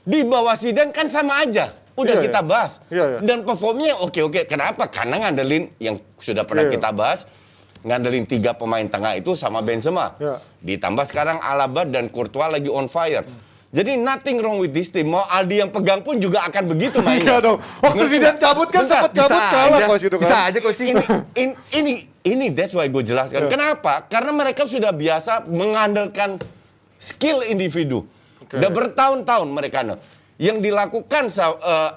Speaker 7: Di bawah Zidane kan sama aja. Udah
Speaker 1: Iya,
Speaker 7: kita
Speaker 1: iya.
Speaker 7: bahas.
Speaker 1: Iya, iya.
Speaker 7: Dan performnya oke-oke. Kenapa? Karena ngandelin yang sudah pernah
Speaker 1: Iya.
Speaker 7: kita bahas. Ngandelin 3 pemain tengah itu sama Benzema.
Speaker 1: Iya.
Speaker 7: Ditambah sekarang Alaba dan Courtois lagi on fire. Jadi nothing wrong with this team. Mau Aldi yang pegang pun juga akan begitu mainnya.
Speaker 1: Iya dong. Waktu
Speaker 7: Ngerti
Speaker 1: Zidane
Speaker 7: nggak?
Speaker 1: cabut kan
Speaker 7: Bentar,
Speaker 1: sempat cabut kalah coach itu kan.
Speaker 8: Bisa aja coach.
Speaker 7: Ini that's why gue jelaskan.
Speaker 1: Yeah.
Speaker 7: Kenapa? Karena mereka sudah biasa mengandalkan skill individu. Udah bertahun-tahun mereka. Yang dilakukan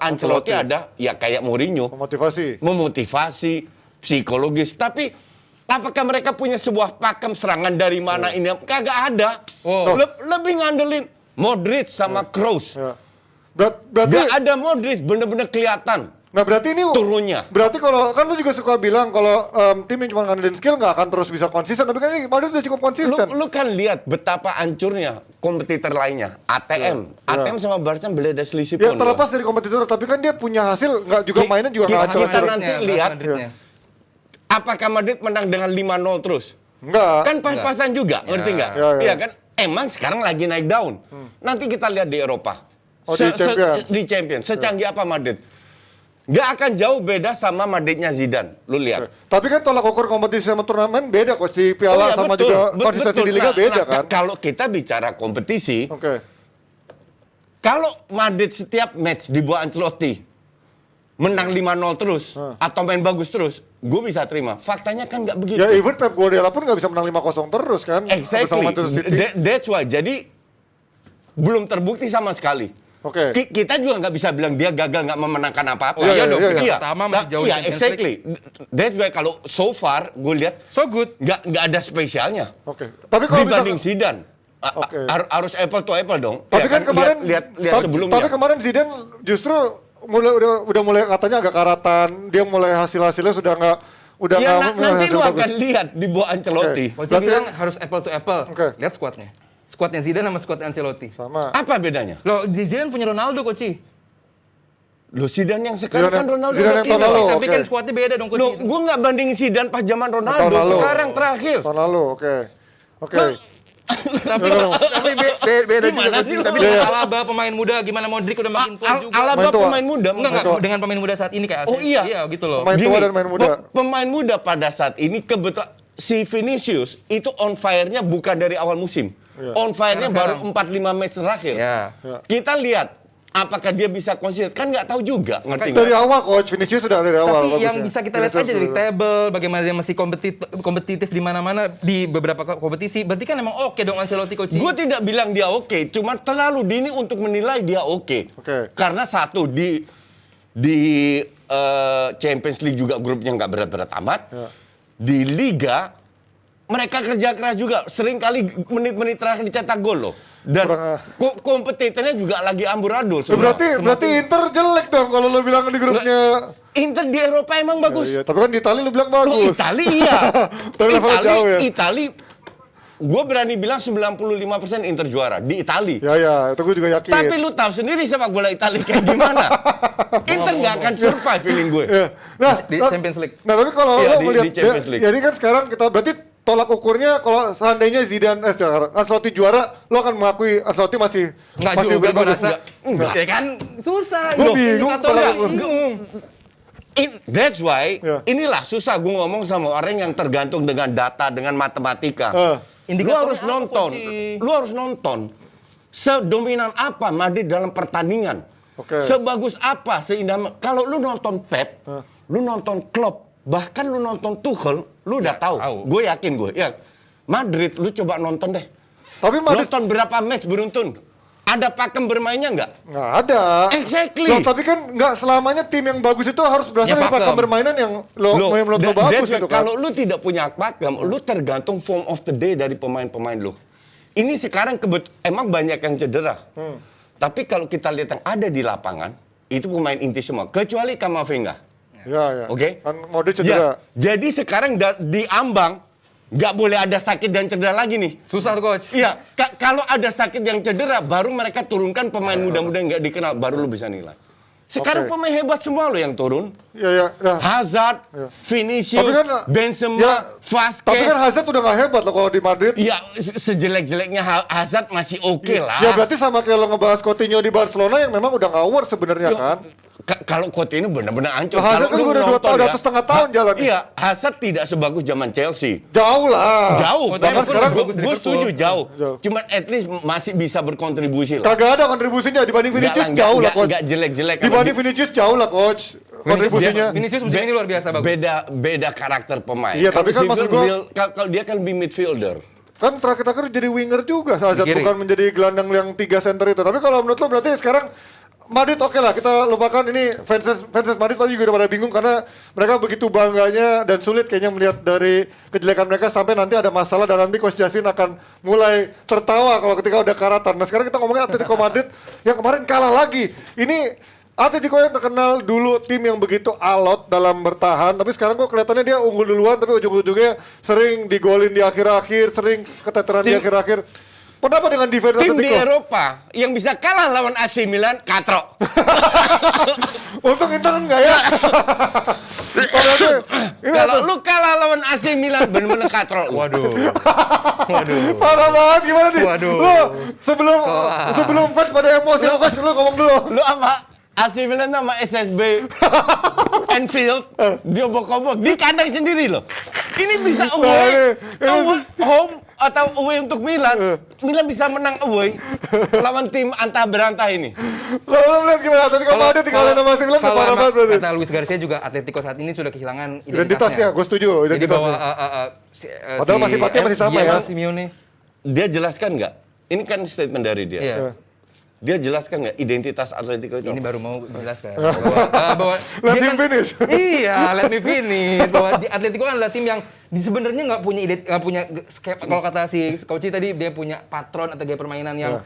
Speaker 7: Ancelotti ada ya kayak Mourinho. Memotivasi, psikologis. Tapi apakah mereka punya sebuah pakem serangan dari mana ini? Kagak ada. Lebih ngandelin Modric sama Kroos.
Speaker 1: Ya. Berarti
Speaker 7: Gak ada Modric, bener-bener kelihatan.
Speaker 1: Nah berarti ini
Speaker 7: turunnya.
Speaker 1: Berarti kalau kan lu juga suka bilang kalau tim yang cuma ngandelin skill nggak akan terus bisa konsisten. Tapi kan ini Madrid udah cukup konsisten.
Speaker 7: Lu kan lihat betapa hancurnya kompetitor lainnya. ATM. ATM sama Barca beda selisih
Speaker 1: Ya
Speaker 7: poin.
Speaker 1: terlepas dari kompetitor, tapi kan dia punya hasil nggak juga mainnya juga nggak
Speaker 7: kita
Speaker 1: hancur.
Speaker 7: nanti lihat apakah Madrid menang dengan 5-0 terus.
Speaker 1: Enggak.
Speaker 7: Kan pas-pasan juga, ngerti nggak?
Speaker 1: Ya, ya.
Speaker 7: Iya kan? Emang sekarang lagi naik daun. Nanti kita lihat di Eropa.
Speaker 1: Oh, di Champions.
Speaker 7: Di Champions. Secanggih apa Madrid? Nggak akan jauh beda sama Madridnya Zidane. Lu lihat.
Speaker 1: Tapi kan tolak ukur kompetisi sama turnamen beda kok. Di piala
Speaker 7: iya,
Speaker 1: sama
Speaker 7: betul.
Speaker 1: juga konsistensi di liga beda kan.
Speaker 7: Kalau kita bicara kompetisi,
Speaker 1: Oke.
Speaker 7: kalau Madrid setiap match di bawah Ancelotti menang 5-0 terus atau main bagus terus, gue bisa terima. Faktanya kan nggak begitu.
Speaker 1: Ya even Pep Guardiola pun nggak bisa menang 5-0 terus kan.
Speaker 7: Exactly.
Speaker 1: Bersama Manchester City.
Speaker 7: That's why. Jadi belum terbukti sama sekali.
Speaker 1: Oke.
Speaker 7: Kita juga nggak bisa bilang dia gagal nggak memenangkan apa-apa.
Speaker 8: Iya dong, peringkat
Speaker 7: Iya.
Speaker 8: pertama masih jauh
Speaker 7: Iya,
Speaker 8: Champions
Speaker 7: exactly. That's why kalau so far gue lihat
Speaker 8: So good.
Speaker 7: nggak ada spesialnya.
Speaker 1: Oke. Tapi kalau
Speaker 7: Dibanding
Speaker 1: misalkan-
Speaker 7: Zidane.
Speaker 1: Oke.
Speaker 7: Harus apple to apple dong.
Speaker 1: Tapi
Speaker 7: Ya
Speaker 1: kan kemarin
Speaker 7: lihat sebelumnya.
Speaker 1: Tapi kemarin Zidane justru udah mulai katanya agak karatan, dia mulai hasilnya sudah nggak
Speaker 7: Ya,
Speaker 1: nggak
Speaker 7: nanti
Speaker 1: hasil
Speaker 7: lu
Speaker 1: bagus.
Speaker 7: akan lihat di bawah Ancelotti.
Speaker 1: Oke.
Speaker 8: Coach
Speaker 1: Berarti-
Speaker 8: bilang harus apple to apple.
Speaker 1: Oke.
Speaker 8: Lihat squadnya. Squadnya Zidane sama squadnya Ancelotti.
Speaker 1: Sama.
Speaker 7: Apa bedanya?
Speaker 8: Loh, Zidane punya Ronaldo, Coach.
Speaker 7: Lu Zidane yang sekarang
Speaker 1: Zidane-
Speaker 7: kan Ronaldo.
Speaker 1: Zidane
Speaker 7: udah
Speaker 1: yang tahun
Speaker 7: pindah.
Speaker 1: lalu.
Speaker 8: Tapi
Speaker 1: oke.
Speaker 8: kan squadnya beda dong, Coach.
Speaker 7: Loh, gue nggak bandingin Zidane pas zaman Ronaldo.
Speaker 1: Tahun lalu.
Speaker 7: Sekarang terakhir.
Speaker 1: Tahun lalu, oke. Oke.
Speaker 8: Tapi beda juga,
Speaker 7: Gimana
Speaker 8: Coach.
Speaker 7: sih lu?
Speaker 8: Tapi dengan Alaba pemain muda, gimana Modric udah makin tua juga.
Speaker 7: Alaba
Speaker 1: Main tua.
Speaker 7: pemain muda.
Speaker 8: Enggak,
Speaker 1: tua.
Speaker 8: dengan pemain muda saat ini kayak
Speaker 7: Oh, iya.
Speaker 8: Iya, gitu loh.
Speaker 1: Pemain tua dan main muda.
Speaker 7: Pemain muda pada saat ini kebetulan si Vinicius itu on fire-nya bukan dari awal musim. On fire-nya baru 4-5 match terakhir.
Speaker 8: Ya.
Speaker 7: Kita lihat apakah dia bisa konsisten, kan nggak tahu juga, ngerti
Speaker 1: Dari
Speaker 7: nggak?
Speaker 1: awal coach Vinicius sudah dari awal.
Speaker 8: Tapi yang
Speaker 1: bagusnya.
Speaker 8: bisa kita lihat aja dari table, bagaimana dia masih kompetitif di mana-mana di beberapa kompetisi. Berarti kan emang oke dong Ancelotti, Coach.
Speaker 7: Gue tidak bilang dia oke, cuma terlalu dini untuk menilai dia oke.
Speaker 1: Oke.
Speaker 7: Karena satu di Champions League juga grupnya nggak berat-berat amat.
Speaker 1: Ya.
Speaker 7: Di Liga mereka kerja keras juga, sering kali menit-menit terakhir dicetak gol loh. Dan kompetitornya juga lagi amburadul. semua.
Speaker 1: Berarti Inter jelek dong kalau lo bilang di grupnya.
Speaker 7: Inter di Eropa emang bagus.
Speaker 1: Iya, tapi kan di Italia lo bilang
Speaker 7: Loh,
Speaker 1: bagus.
Speaker 7: Itali iya.
Speaker 1: Tapi levelnya jauh ya.
Speaker 7: Itali, gue berani bilang 95% Inter juara di Itali.
Speaker 1: Ya, itu gue juga yakin.
Speaker 7: Tapi lu tahu sendiri sepak bola Italia kayak gimana. Inter nggak akan survive feeling gue.
Speaker 1: Ya. Nah,
Speaker 8: Di Champions League.
Speaker 1: Nah, tapi kalau
Speaker 7: Iya,
Speaker 1: lo
Speaker 7: di
Speaker 1: melihat
Speaker 7: Champions League.
Speaker 1: jadi kan sekarang kita berarti tolak ukurnya kalau seandainya Zidane sekarang Ancelotti juara, lo akan mengakui Ancelotti masih
Speaker 8: Enggak
Speaker 1: masih
Speaker 8: juga gue
Speaker 1: bagus.
Speaker 8: rasa.
Speaker 7: Enggak.
Speaker 8: Ya kan susah.
Speaker 1: Gue
Speaker 8: gitu.
Speaker 1: bingung
Speaker 8: Indikator
Speaker 1: tolak
Speaker 8: nggak
Speaker 1: ukur.
Speaker 8: bingung.
Speaker 7: That's why
Speaker 1: Ya.
Speaker 7: inilah susah gue ngomong sama orang yang tergantung dengan data, dengan matematika. Lu
Speaker 8: Indikatornya
Speaker 7: harus
Speaker 8: apa,
Speaker 7: nonton.
Speaker 8: Coach?
Speaker 7: Lu harus nonton. Sedominan apa Madrid dalam pertandingan?
Speaker 1: Oke.
Speaker 7: Sebagus apa seindah kalau lu nonton Pep, lu nonton Klopp, bahkan lu nonton Tuchel, lu udah
Speaker 8: Ya,
Speaker 7: tahu.
Speaker 8: tahu.
Speaker 7: Gue yakin gue. Ya. Madrid lu coba nonton deh.
Speaker 1: Tapi Madrid
Speaker 7: Nonton berapa match beruntun? Ada pakem bermainnya nggak?
Speaker 1: nggak ada.
Speaker 7: Exactly.
Speaker 1: Loh, tapi kan nggak selamanya tim yang bagus itu harus berasal
Speaker 8: Ya,
Speaker 1: dari pakem
Speaker 8: pakem.
Speaker 1: permainan yang lo menurut lo bagus
Speaker 7: that's why
Speaker 1: gitu kan.
Speaker 7: Kalau lu tidak punya pakem, lu tergantung form of the day dari pemain-pemain lu. Ini sekarang emang banyak yang cedera. Tapi kalau kita lihat yang ada di lapangan, itu pemain inti semua. Kecuali Camavinga.
Speaker 1: Ya.
Speaker 7: Oke?
Speaker 1: Kan Modric
Speaker 7: Ya,
Speaker 1: cedera.
Speaker 7: jadi sekarang di ambang, nggak boleh ada sakit dan cedera lagi nih.
Speaker 8: Susah tuh, Coach.
Speaker 7: Iya, kalau ada sakit yang cedera, baru mereka turunkan pemain muda-muda yang nggak dikenal, baru lu bisa nilai. Sekarang pemain hebat semua loh yang turun.
Speaker 1: Iya. Nah,
Speaker 7: Hazard, Vinicius,
Speaker 1: Tapi kan,
Speaker 7: Benzema, Vasquez.
Speaker 1: tapi kan Hazard udah gak hebat loh kalau di Madrid.
Speaker 7: Ya sejelek-jeleknya Hazard masih oke lah.
Speaker 1: Ya berarti sama kayak lo ngebahas Coutinho di Barcelona yang memang udah gak worth sebenarnya
Speaker 7: Yo,
Speaker 1: kan.
Speaker 7: Kalau Coutinho benar-benar hancur.
Speaker 1: Hazard kan
Speaker 7: Kalau lu
Speaker 1: udah 2
Speaker 7: nonton
Speaker 1: tahun,
Speaker 7: ya,
Speaker 1: udah setengah tahun jalan.
Speaker 7: Iya, Hazard tidak sebagus zaman Chelsea.
Speaker 1: Jauh lah.
Speaker 7: Jauh,
Speaker 8: Bahkan
Speaker 7: bahkan sekarang
Speaker 8: bagus di
Speaker 7: gue
Speaker 8: Liverpool.
Speaker 7: setuju jauh.
Speaker 1: Jauh.
Speaker 7: Cuman at least masih bisa berkontribusi lah.
Speaker 1: Kagak ada kontribusinya dibanding Vinicius jauh lah coach.
Speaker 7: Nggak jelek-jelek.
Speaker 1: Dibanding Vinicius jauh lah coach. Kontribusinya.
Speaker 8: Vinicius musim ini luar biasa bagus.
Speaker 7: Beda karakter pemain.
Speaker 1: Iya, tapi kan maksud gua-
Speaker 7: kalau dia kan be midfielder.
Speaker 1: Kan terakhir-terakhir jadi winger juga Hazard,
Speaker 8: Kiri.
Speaker 1: bukan menjadi gelandang yang 3 center itu. Tapi kalau menurut lo berarti sekarang Madrid oke lah, kita lupakan ini fans Madrid pasti juga udah pada bingung karena mereka begitu bangganya dan sulit kayaknya melihat dari kejelekan mereka sampai nanti ada masalah dan nanti Coach Justin akan mulai tertawa kalau ketika udah karatan. Nah sekarang kita ngomongin Atletico Madrid yang kemarin kalah lagi. Ini Atletico yang terkenal dulu tim yang begitu alot dalam bertahan, tapi sekarang kok kelihatannya dia unggul duluan tapi ujung-ujungnya sering digolin di akhir-akhir, sering keteteran di akhir-akhir. Kenapa dengan defense
Speaker 7: Tim di
Speaker 1: Atletico?
Speaker 7: Eropa yang bisa kalah lawan AC Milan, katro.
Speaker 1: Untung Inter enggak ya? Padahal ini
Speaker 7: Kalau
Speaker 1: apa?
Speaker 7: lu kalah lawan AC Milan, bener-bener katro.
Speaker 8: Waduh.
Speaker 1: Parah banget gimana nih?
Speaker 8: Waduh.
Speaker 1: Lu sebelum fans pada emosi lu ngomong dulu.
Speaker 7: Lu apa? AC Milan sama SSB Anfield diobok-obok di kandang sendiri loh. Ini bisa away, home atau away untuk Milan. Milan bisa menang away lawan tim antah berantah ini.
Speaker 1: Lo lihat gimana? Tadi kalau ada tinggal sama AC Milan
Speaker 8: kalau
Speaker 1: parah
Speaker 8: emang
Speaker 1: banget berarti.
Speaker 8: kata Luis Garcia juga Atletico saat ini sudah kehilangan
Speaker 1: Identitasnya,
Speaker 8: identitasnya.
Speaker 1: gue setuju
Speaker 8: Jadi bahwa
Speaker 1: identitasnya. Padahal masih Fatih masih sama ya.
Speaker 8: Simeone.
Speaker 7: Dia jelaskan nggak? Ini kan statement dari dia.
Speaker 8: Iya.
Speaker 7: Dia jelaskan nggak identitas Atletico itu?
Speaker 8: Ini baru mau dijelaskan bahwa
Speaker 1: Let
Speaker 8: dia
Speaker 1: him finish.
Speaker 8: Iya, let me finish. Bahwa Atletico kan adalah tim yang sebenarnya nggak punya kalau kata si Coach tadi dia punya patron atau gaya permainan yang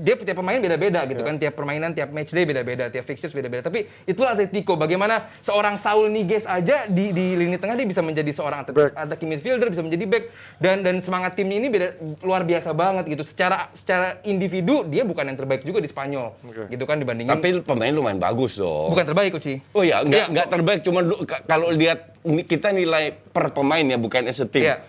Speaker 8: dia tiap pemain beda-beda gitu kan, tiap permainan tiap match day beda-beda, tiap fixtures beda-beda. Tapi itulah Atletico, bagaimana seorang Saul Niguez aja di lini tengah dia bisa menjadi seorang attacking midfielder, bisa menjadi back dan semangat timnya ini luar biasa banget gitu. Secara individu dia bukan yang terbaik juga di Spanyol. Gitu kan dibandingin.
Speaker 7: Tapi pemain lumayan bagus dong.
Speaker 8: Bukan terbaik Coach.
Speaker 7: Oh ya, nggak terbaik. Cuman kalau lihat kita nilai per pemain ya, bukan as a team.
Speaker 8: Iya.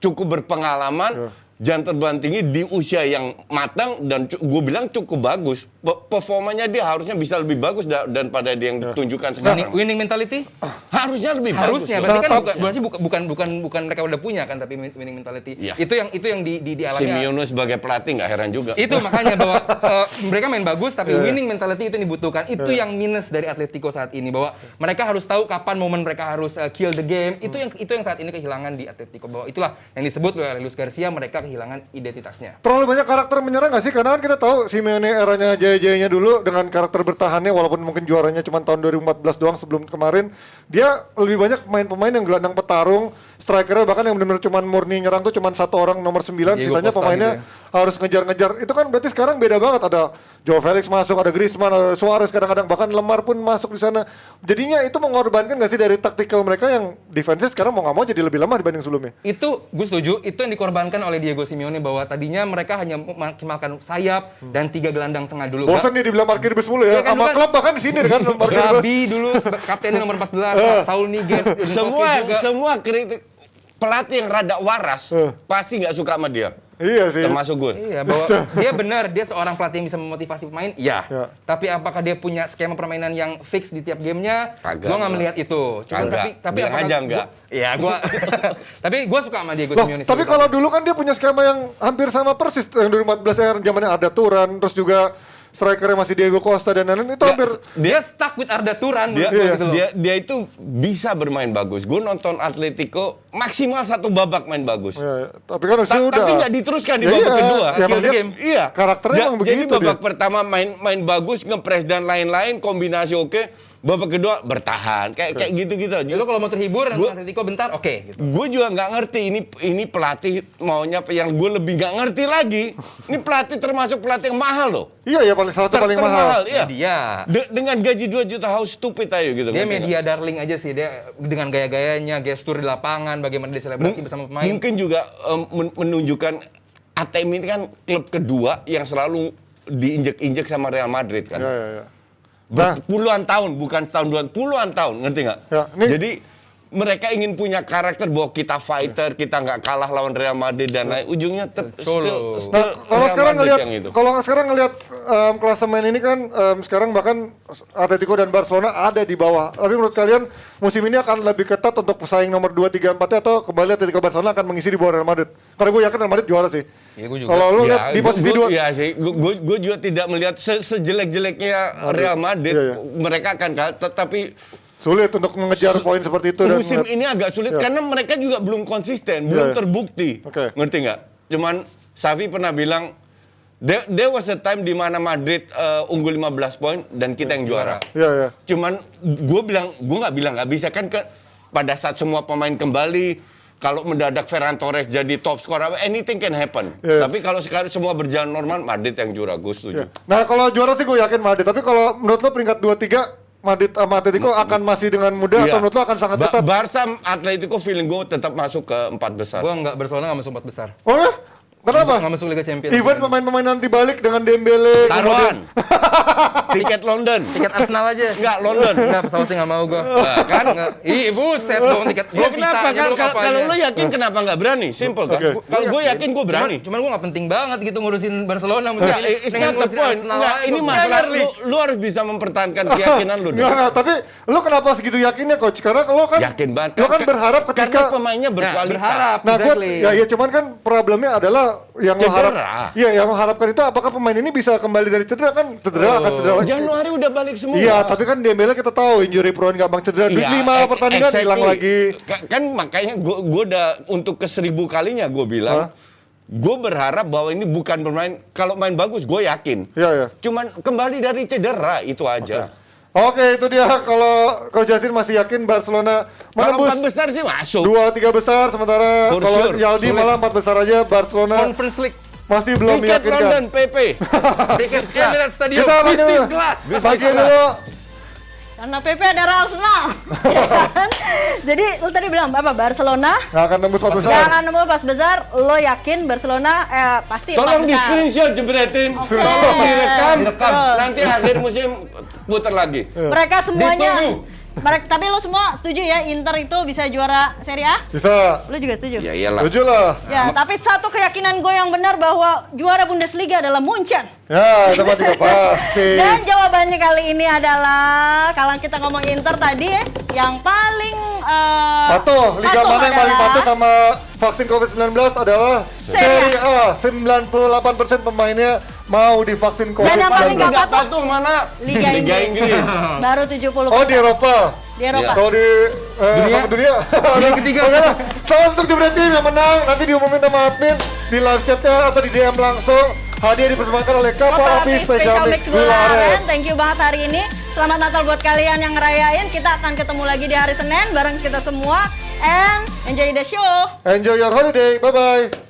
Speaker 7: Cukup berpengalaman, jangan terbang tinggi di usia yang matang dan gue bilang cukup bagus. Performanya dia harusnya bisa lebih bagus daripada dia yang ditunjukkan sekarang.
Speaker 8: Winning mentality?
Speaker 7: Harusnya lebih
Speaker 8: Harusnya,
Speaker 7: bagus.
Speaker 8: berarti kan bukan mereka udah punya kan, tapi winning mentality.
Speaker 7: Iya.
Speaker 8: Itu yang dialami.
Speaker 7: Simeone sebagai pelatih nggak heran juga.
Speaker 8: Itu makanya bahwa mereka main bagus, tapi winning mentality itu yang dibutuhkan. Itu yang minus dari Atletico saat ini, bahwa mereka harus tahu kapan momen mereka harus kill the game. Itu yang saat ini kehilangan di Atletico, bahwa itulah yang disebut oleh Luis Garcia, mereka kehilangan identitasnya.
Speaker 1: Terlalu banyak karakter menyerang gak sih? Karena kan kita tahu Simeone eranya jaya-jayanya dulu dengan karakter bertahannya, walaupun mungkin juaranya cuma tahun 2014 doang sebelum kemarin. Dia lebih banyak pemain-pemain yang gelandang petarung, strikernya bahkan yang benar-benar cuma murni nyerang tuh cuma satu orang nomor 9,
Speaker 8: Diego
Speaker 1: sisanya
Speaker 8: Costa
Speaker 1: pemainnya
Speaker 8: gitu
Speaker 1: harus ngejar-ngejar. Itu kan berarti sekarang beda banget, ada Joao Felix masuk, ada Griezmann, ada Suarez kadang-kadang, bahkan Lemar pun masuk di sana. Jadinya itu mengorbankan gak sih dari taktikal mereka yang defense sekarang mau gak mau jadi lebih lemah dibanding sebelumnya?
Speaker 8: Itu gue setuju, itu yang dikorbankan oleh Diego Simeone, bahwa tadinya mereka hanya maksimalkan sayap dan 3 gelandang tengah dulu.
Speaker 1: Bosan nih dibilang parkir bus mulu ya,
Speaker 8: Iya kan,
Speaker 1: sama
Speaker 8: bukan?
Speaker 1: klub bahkan di sini kan parkir bus.
Speaker 8: Gabi dulu kaptennya nomor 14, Saul Niguez,
Speaker 7: Semua kritik pelatih yang rada waras pasti nggak suka sama dia.
Speaker 1: Iya sih.
Speaker 7: Termasuk gue.
Speaker 8: Iya, bahwa dia benar, dia seorang pelatih yang bisa memotivasi pemain, iya.
Speaker 1: Ya.
Speaker 8: Tapi apakah dia punya skema permainan yang fix di tiap gamenya?
Speaker 7: Kagak.
Speaker 8: Gua nggak melihat itu. Cuman
Speaker 7: Kagak.
Speaker 8: tapi
Speaker 7: Bilang aja enggak.
Speaker 8: Iya, gua tapi gua suka sama Diego
Speaker 1: Loh,
Speaker 8: Simeone.
Speaker 1: tapi kalau dulu kan dia punya skema yang hampir sama persis yang 2014 yang zamannya ada Turan, terus juga strikernya masih Diego Costa dan lain-lain itu hampir
Speaker 8: dia stuck with Arda Turan
Speaker 7: Dia,
Speaker 8: gitu loh.
Speaker 7: dia itu bisa bermain bagus. Gue nonton Atletico maksimal 1 babak main bagus.
Speaker 1: ya, tapi kan sudah.
Speaker 7: Tapi nggak diteruskan di
Speaker 1: Ya,
Speaker 7: babak
Speaker 1: iya.
Speaker 7: kedua.
Speaker 1: Ya,
Speaker 8: Kill
Speaker 1: emang
Speaker 8: the
Speaker 1: dia-
Speaker 8: game.
Speaker 7: Iya.
Speaker 1: Karakternya emang
Speaker 7: Jadi
Speaker 1: begitu
Speaker 7: babak
Speaker 1: dia.
Speaker 7: pertama main bagus, ngepres dan lain-lain, kombinasi oke. Babak kedua bertahan, kayak gitu-gitu aja.
Speaker 8: Lo kalau mau terhibur nonton Atletico bentar, oke gitu.
Speaker 7: Gue juga nggak ngerti ini pelatih maunya apa, yang gue lebih nggak ngerti lagi. Ini pelatih termasuk pelatih yang mahal loh.
Speaker 1: Iya ya paling salah satu paling mahal.
Speaker 7: Iya.
Speaker 8: Dia
Speaker 7: Dengan gaji 2 juta, how stupid aja gitu.
Speaker 8: dia
Speaker 7: ngerti nggak?
Speaker 8: media darling aja sih, dia dengan gaya-gayanya, gestur di lapangan, bagaimana dia selebrasi bersama pemain.
Speaker 7: Mungkin juga menunjukkan ATM ini kan klub kedua yang selalu diinjek-injek sama Real Madrid kan.
Speaker 1: Iya, iya, iya.
Speaker 7: Puluhan tahun, bukan setahun dua, puluhan tahun, ngerti nggak?
Speaker 1: Ya,
Speaker 7: Jadi mereka ingin punya karakter bahwa kita fighter, kita nggak kalah lawan Real Madrid dan lain. Ujungnya still
Speaker 1: Nah, kalau
Speaker 7: Real
Speaker 1: sekarang
Speaker 7: Madrid
Speaker 1: ngelihat,
Speaker 7: yang itu.
Speaker 1: kalau sekarang ngelihat klasemen ini kan sekarang bahkan Atletico dan Barcelona ada di bawah. Tapi menurut kalian musim ini akan lebih ketat untuk pesaing nomor 2, 3, 4 atau kembali Atletico Barcelona akan mengisi di bawah Real Madrid? Karena gue yakin Real Madrid juara sih.
Speaker 8: Ya, gue juga.
Speaker 1: Kalau lu lihat di posisi 2,
Speaker 7: Iya sih, gue juga tidak melihat sejelek-jeleknya Real Madrid.
Speaker 1: Iya, iya.
Speaker 7: Mereka akan kalah, tetapi
Speaker 1: sulit untuk mengejar poin seperti itu.
Speaker 7: musim ini agak sulit karena mereka juga belum konsisten, belum
Speaker 1: Iya.
Speaker 7: terbukti.
Speaker 1: Oke.
Speaker 7: Ngerti nggak? Cuman Xavi pernah bilang, there was a time di mana Madrid unggul 15 poin dan kita yang juara.
Speaker 1: Iya, iya.
Speaker 7: Cuman gue nggak bilang nggak bisa kan pada saat semua pemain kembali, kalau mendadak Ferran Torres jadi top scorer, anything can happen.
Speaker 1: Iya.
Speaker 7: Tapi kalau sekarang semua berjalan normal, Madrid yang juara, gue setuju.
Speaker 1: Nah, kalau juara sih gue yakin Madrid. Tapi kalau menurut lo peringkat 2, 3 Madrid sama Atletico akan masih dengan mudah
Speaker 7: Iya.
Speaker 1: atau menurut lo akan sangat ketat?
Speaker 7: Barca, Atletico feeling gue tetap masuk ke 4 besar.
Speaker 8: Gue nggak, Barcelona nggak masuk 4 besar.
Speaker 1: Oh ya? Kenapa?
Speaker 8: Nggak masuk Liga Champions.
Speaker 1: Even pemain-pemain nanti balik dengan Dembele,
Speaker 7: Taruhan. Tiket London.
Speaker 8: Tiket Arsenal aja.
Speaker 7: Enggak, London.
Speaker 8: Enggak, pesawatnya nggak mau gue.
Speaker 7: Kan?
Speaker 8: Ih, buset dong tiket.
Speaker 7: Ya kenapa? Kalau lo yakin kenapa nggak berani? Simple kan?
Speaker 1: Oke.
Speaker 7: Kalau gue yakin gue berani.
Speaker 8: Cuman gue nggak penting banget gitu ngurusin Barcelona.
Speaker 7: Enggak, it's not the point. Enggak, ini masalah lu harus bisa mempertahankan keyakinan lu.
Speaker 1: Enggak, tapi lo kenapa segitu yakinnya coach? Karena lo kan
Speaker 7: Yakin banget.
Speaker 1: Lo kan berharap
Speaker 7: Karena
Speaker 1: ketika
Speaker 7: pemainnya berkualitas.
Speaker 8: berharap.
Speaker 1: Nah, gue
Speaker 8: Exactly.
Speaker 1: ya cuman kan problemnya adalah yang lo harap.
Speaker 7: Cedera.
Speaker 1: Iya, yang lo harapkan itu apakah pemain ini bisa kembali dari cedera kan? Cedera akan cedera lagi.
Speaker 7: Januari udah balik semua.
Speaker 1: Iya, tapi kan Dembele kita tahu injury prone gampang cedera. Di 5 pertandingan hilang lagi.
Speaker 7: Kan makanya gue udah untuk ke 1000 kalinya gue bilang, gue berharap bahwa ini bukan bermain, kalau main bagus gue yakin.
Speaker 1: Iya, iya.
Speaker 7: Cuman kembali dari cedera itu aja.
Speaker 1: Oke, itu dia kalau Coach Jasin masih yakin Barcelona
Speaker 7: Kalau 4
Speaker 1: menembus
Speaker 7: besar sih masuk.
Speaker 1: 2-3 besar, sementara
Speaker 7: For
Speaker 1: kalau
Speaker 7: sure.
Speaker 1: Yaldi
Speaker 7: Sulit.
Speaker 1: malah 4 besar aja. Barcelona
Speaker 8: Conference League.
Speaker 1: masih belum
Speaker 7: Tiket London,
Speaker 1: meyakinkan.
Speaker 7: PP.
Speaker 8: Tiket Emirates Stadium.
Speaker 1: Kita
Speaker 8: Business
Speaker 1: panggil
Speaker 8: class.
Speaker 1: bagian dulu.
Speaker 2: Karena PP ada Arsenal. Ya kan? Jadi lu tadi bilang apa? Barcelona
Speaker 1: Nggak akan tembus 4 besar.
Speaker 2: jangan nemu pas besar. Lo yakin Barcelona pasti
Speaker 7: Tolong
Speaker 2: empat
Speaker 7: di
Speaker 2: besar.
Speaker 7: screenshot jebretin.
Speaker 2: Oke.
Speaker 7: Tolong direkam.
Speaker 8: Direkam.
Speaker 7: Nanti akhir musim putar lagi.
Speaker 2: Mereka semuanya.
Speaker 7: Ditunggu.
Speaker 2: Tapi lo semua setuju ya Inter itu bisa juara Serie A?
Speaker 1: Bisa.
Speaker 2: Lo juga setuju?
Speaker 7: Ya iyalah.
Speaker 1: Setuju lah.
Speaker 2: Ya, tapi satu keyakinan gue yang benar bahwa juara Bundesliga adalah Munchen.
Speaker 1: Ya, itu mah juga pasti.
Speaker 2: Dan jawabannya kali ini adalah kalau kita ngomong Inter tadi yang paling
Speaker 1: Patuh, liga mana yang paling
Speaker 2: adalah
Speaker 1: patuh sama vaksin COVID-19 adalah
Speaker 2: Serie
Speaker 1: Serie A. 98% pemainnya mau divaksin
Speaker 2: Dan yang paling
Speaker 1: COVID-19.
Speaker 2: nggak
Speaker 7: Tidak patuh mana?
Speaker 2: Liga Inggris. Baru 70%.
Speaker 1: Oh, di Eropa.
Speaker 2: Di Eropa.
Speaker 1: Kalau di dunia.
Speaker 8: Dunia ketiga.
Speaker 1: Oke lah. Soal untuk jebret tim yang menang nanti diumumin sama admin di live chatnya atau di DM langsung. Hadiah dipersembahkan oleh Kapal Api Special Mix Gula Aren.
Speaker 2: Thank you banget hari ini. Selamat Natal buat kalian yang ngerayain. Kita akan ketemu lagi di hari Senin bareng kita semua. And enjoy the show.
Speaker 1: Enjoy your holiday. Bye-bye.